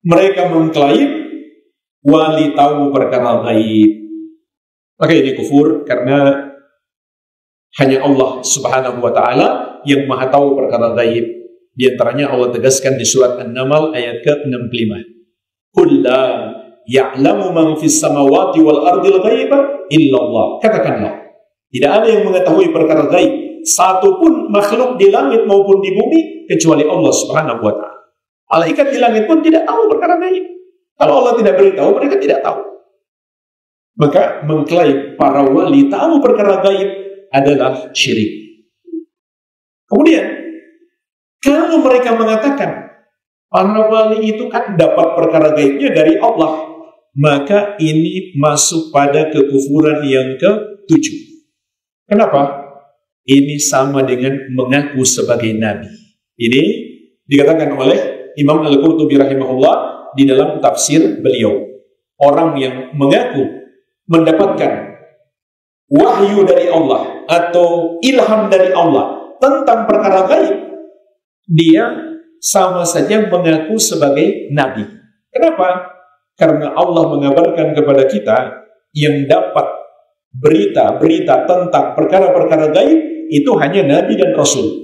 mereka mengklaim wali tahu perkara gaib. Maka ini kufur karena hanya Allah Subhanahu wa ta'ala yang maha tahu perkara gaib. Di antaranya Allah tegaskan di surat An-Naml ayat ke-65. Qul la ya'lamu man fis samawati wal ardil ghaiba illallah. Katakanlah, tidak ada yang mengetahui perkara gaib, satu pun makhluk di langit maupun di bumi, kecuali Allah Subhanahu wa ta'ala. Malaikat di langit pun tidak tahu perkara gaib. Kalau Allah tidak beritahu, mereka tidak tahu. Maka mengklaim para wali tahu perkara gaib adalah syirik. Kemudian, kalau mereka mengatakan para wali itu kan dapat perkara gaibnya dari Allah, maka ini masuk pada kekufuran yang ke-7. Kenapa? Ini sama dengan mengaku sebagai nabi. Ini dikatakan oleh Imam Al-Qurtubi rahimahullah di dalam tafsir beliau. orang yang mengaku mendapatkan wahyu dari Allah atau ilham dari Allah tentang perkara gaib, dia sama saja mengaku sebagai nabi. Kenapa? Karena Allah mengabarkan kepada kita yang dapat berita-berita tentang perkara-perkara gaib itu hanya nabi dan rasul.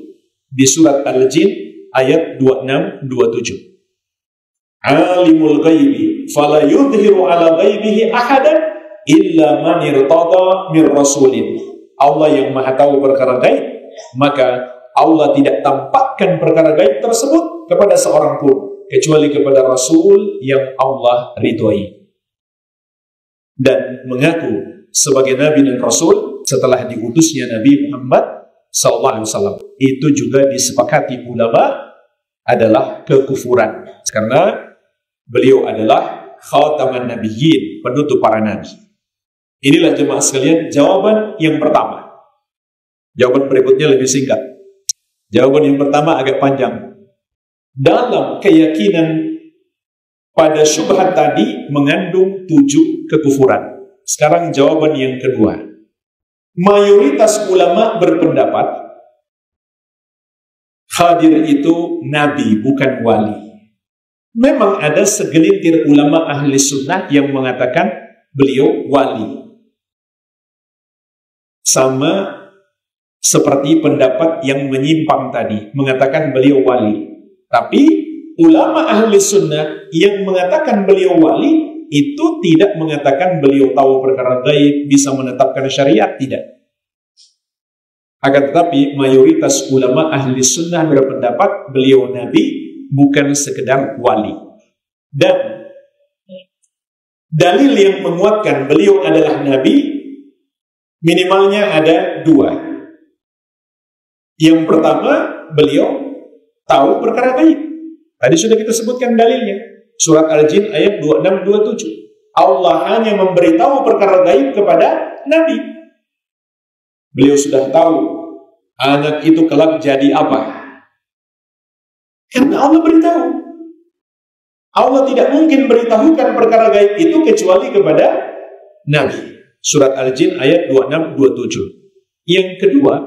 Di surat Al-Jin ayat 26-27. Alimul ghaibi fala yudhiru ala ghaibihi ahadan illa man irtada mir rasulin. Allah yang maha tahu perkara gaib, maka Allah tidak tampakkan perkara gaib tersebut kepada seorang pun kecuali kepada rasul yang Allah ridhoi. Dan mengaku sebagai nabi dan rasul setelah diutusnya Nabi Muhammad SAW itu juga disepakati ulama adalah kekufuran, karena beliau adalah khataman nabiyyin, penutup para nabi. Inilah jemaah sekalian jawaban yang pertama. Jawaban berikutnya lebih singkat. Jawaban yang pertama agak panjang. Dalam keyakinan pada syubhat tadi mengandung 7 kekufuran. Sekarang jawaban yang kedua. Mayoritas ulama berpendapat Khadir itu nabi, bukan wali. Memang ada segelintir ulama ahli sunnah yang mengatakan beliau wali. Sama seperti pendapat yang menyimpang tadi, mengatakan beliau wali. Tapi ulama ahli sunnah yang mengatakan beliau wali itu tidak mengatakan beliau tahu perkara gaib, bisa menetapkan syariat, tidak. Akan tetapi mayoritas ulama ahli sunnah berpendapat beliau nabi, bukan sekedar wali. Dan dalil yang menguatkan beliau adalah nabi minimalnya ada 2. Yang pertama, beliau tahu perkara gaib. Tadi sudah kita sebutkan dalilnya. Surat Al-Jin ayat 26-27. Allah hanya memberitahu perkara gaib kepada nabi. Beliau sudah tahu anak itu kelak jadi apa. Karena Allah beritahu. Allah tidak mungkin beritahukan perkara gaib itu kecuali kepada nabi. Surat Al-Jin ayat 26-27. Yang kedua,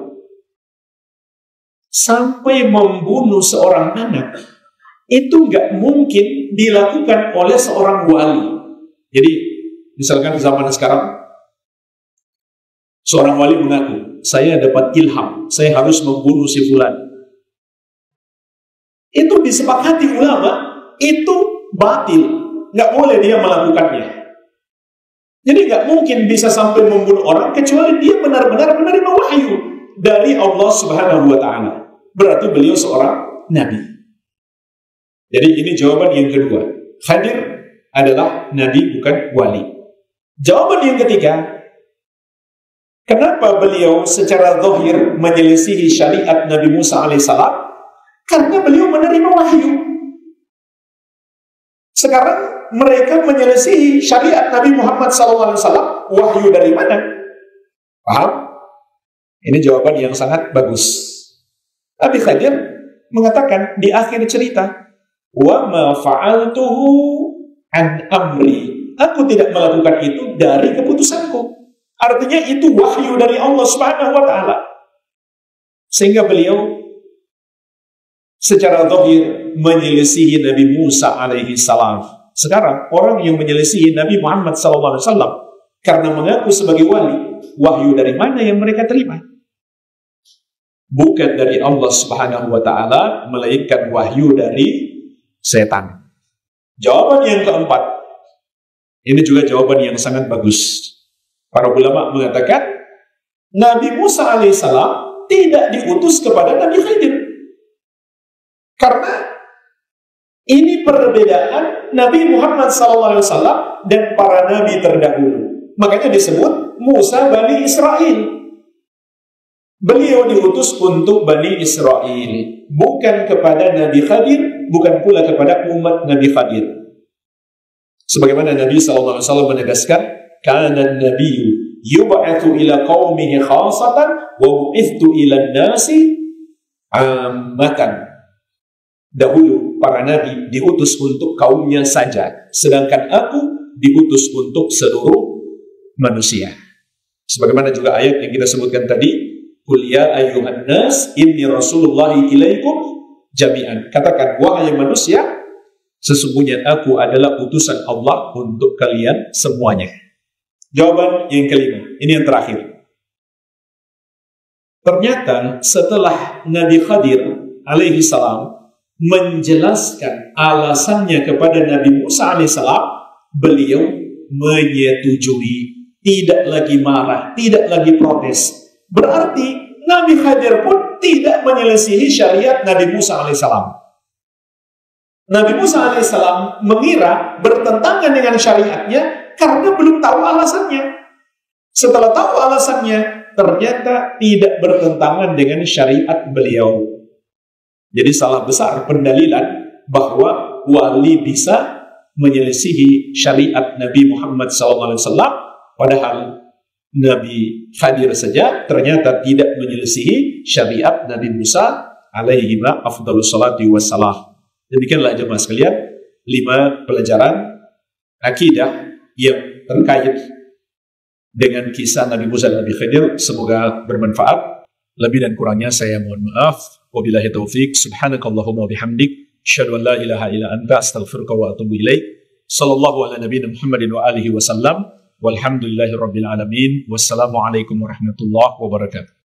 sampai membunuh seorang anak itu nggak mungkin dilakukan oleh seorang wali. Jadi, misalkan zaman sekarang, seorang wali mengaku, saya dapat ilham, saya harus membunuh si fulan. Itu disepakati ulama, itu batil, nggak boleh dia melakukannya. Jadi nggak mungkin bisa sampai membunuh orang kecuali dia benar-benar menerima wahyu dari Allah Subhanahu wa Ta'ala. Berarti beliau seorang nabi. Jadi ini jawaban yang kedua. Khadir adalah nabi, bukan wali. Jawaban yang ketiga, kenapa beliau secara zahir menyelisihi syariat Nabi Musa alaihissalam? Karena beliau menerima wahyu. Sekarang mereka menyelisihi syariat Nabi Muhammad SAW. Wahyu dari mana? Paham? Ini jawaban yang sangat bagus. Nabi Khadir mengatakan di akhir cerita, wa ma fa'altuhu an amri. Aku tidak melakukan itu dari keputusanku. Artinya itu wahyu dari Allah Subhanahu wa Ta'ala. Sehingga beliau secara zahir menyelisihi Nabi Musa alaihi salam. Sekarang orang yang menyelisihi Nabi Muhammad sallallahu alaihi wasallam karena mengaku sebagai wali, wahyu dari mana yang mereka terima? Bukan dari Allah Subhanahu wa Ta'ala, melainkan wahyu dari setan. Jawaban yang keempat, ini juga jawaban yang sangat bagus. Para ulama mengatakan Nabi Musa alaihissalam tidak diutus kepada Nabi Khidir. Karena ini perbedaan Nabi Muhammad SAW dan para nabi terdahulu. Makanya disebut Musa Bani Israel. Beliau diutus untuk Bani Israel, bukan kepada Nabi Khadir, bukan pula kepada umat Nabi Khadir. Sebagaimana Nabi SAW menegaskan, kana nabiyyu yub'atsu ila qaumihi khassatan wa bu'ithtu ila nasi ammatan. Dahulu para nabi diutus untuk kaumnya saja, sedangkan aku diutus untuk seluruh manusia. Sebagaimana juga ayat yang kita sebutkan tadi, qul ya ayyuhan nas inni rasulullahi ilaikum jami'an. Katakan, wahai manusia, sesungguhnya aku adalah utusan Allah untuk kalian semuanya. Jawaban yang kelima, ini yang terakhir. Ternyata setelah Nabi Khadir alaihi salam menjelaskan alasannya kepada Nabi Musa alaihi salam, beliau menyetujui, tidak lagi marah, tidak lagi protes. Berarti Nabi Khadir pun tidak menyelisihi syariat Nabi Musa alaihissalam. Nabi Musa alaihissalam mengira bertentangan dengan syariatnya karena belum tahu alasannya. Setelah tahu alasannya, ternyata tidak bertentangan dengan syariat beliau. Jadi salah besar pendalilan bahwa wali bisa menyelisihi syariat Nabi Muhammad SAW. Padahal Nabi Khadir saja ternyata tidak menyelisihi syariat Nabi Musa alaihi afdhalus salati wassalam. Demikianlah jemaah sekalian, 5 pelajaran akidah yang terkait dengan kisah Nabi Musa dan Nabi Khadir. Semoga bermanfaat. Lebih dan kurangnya saya mohon maaf. Wabillahi taufik. Subhanakallahumma bihamdik. Asyhadu an la ilaha illa anta astaghfiruka wa atubu ilaik. Sallallahu ala nabiyina Muhammadin wa alihi wasallam. Walhamdulillahi rabbil alamin. Wassalamualaikum warahmatullahi wabarakatuh.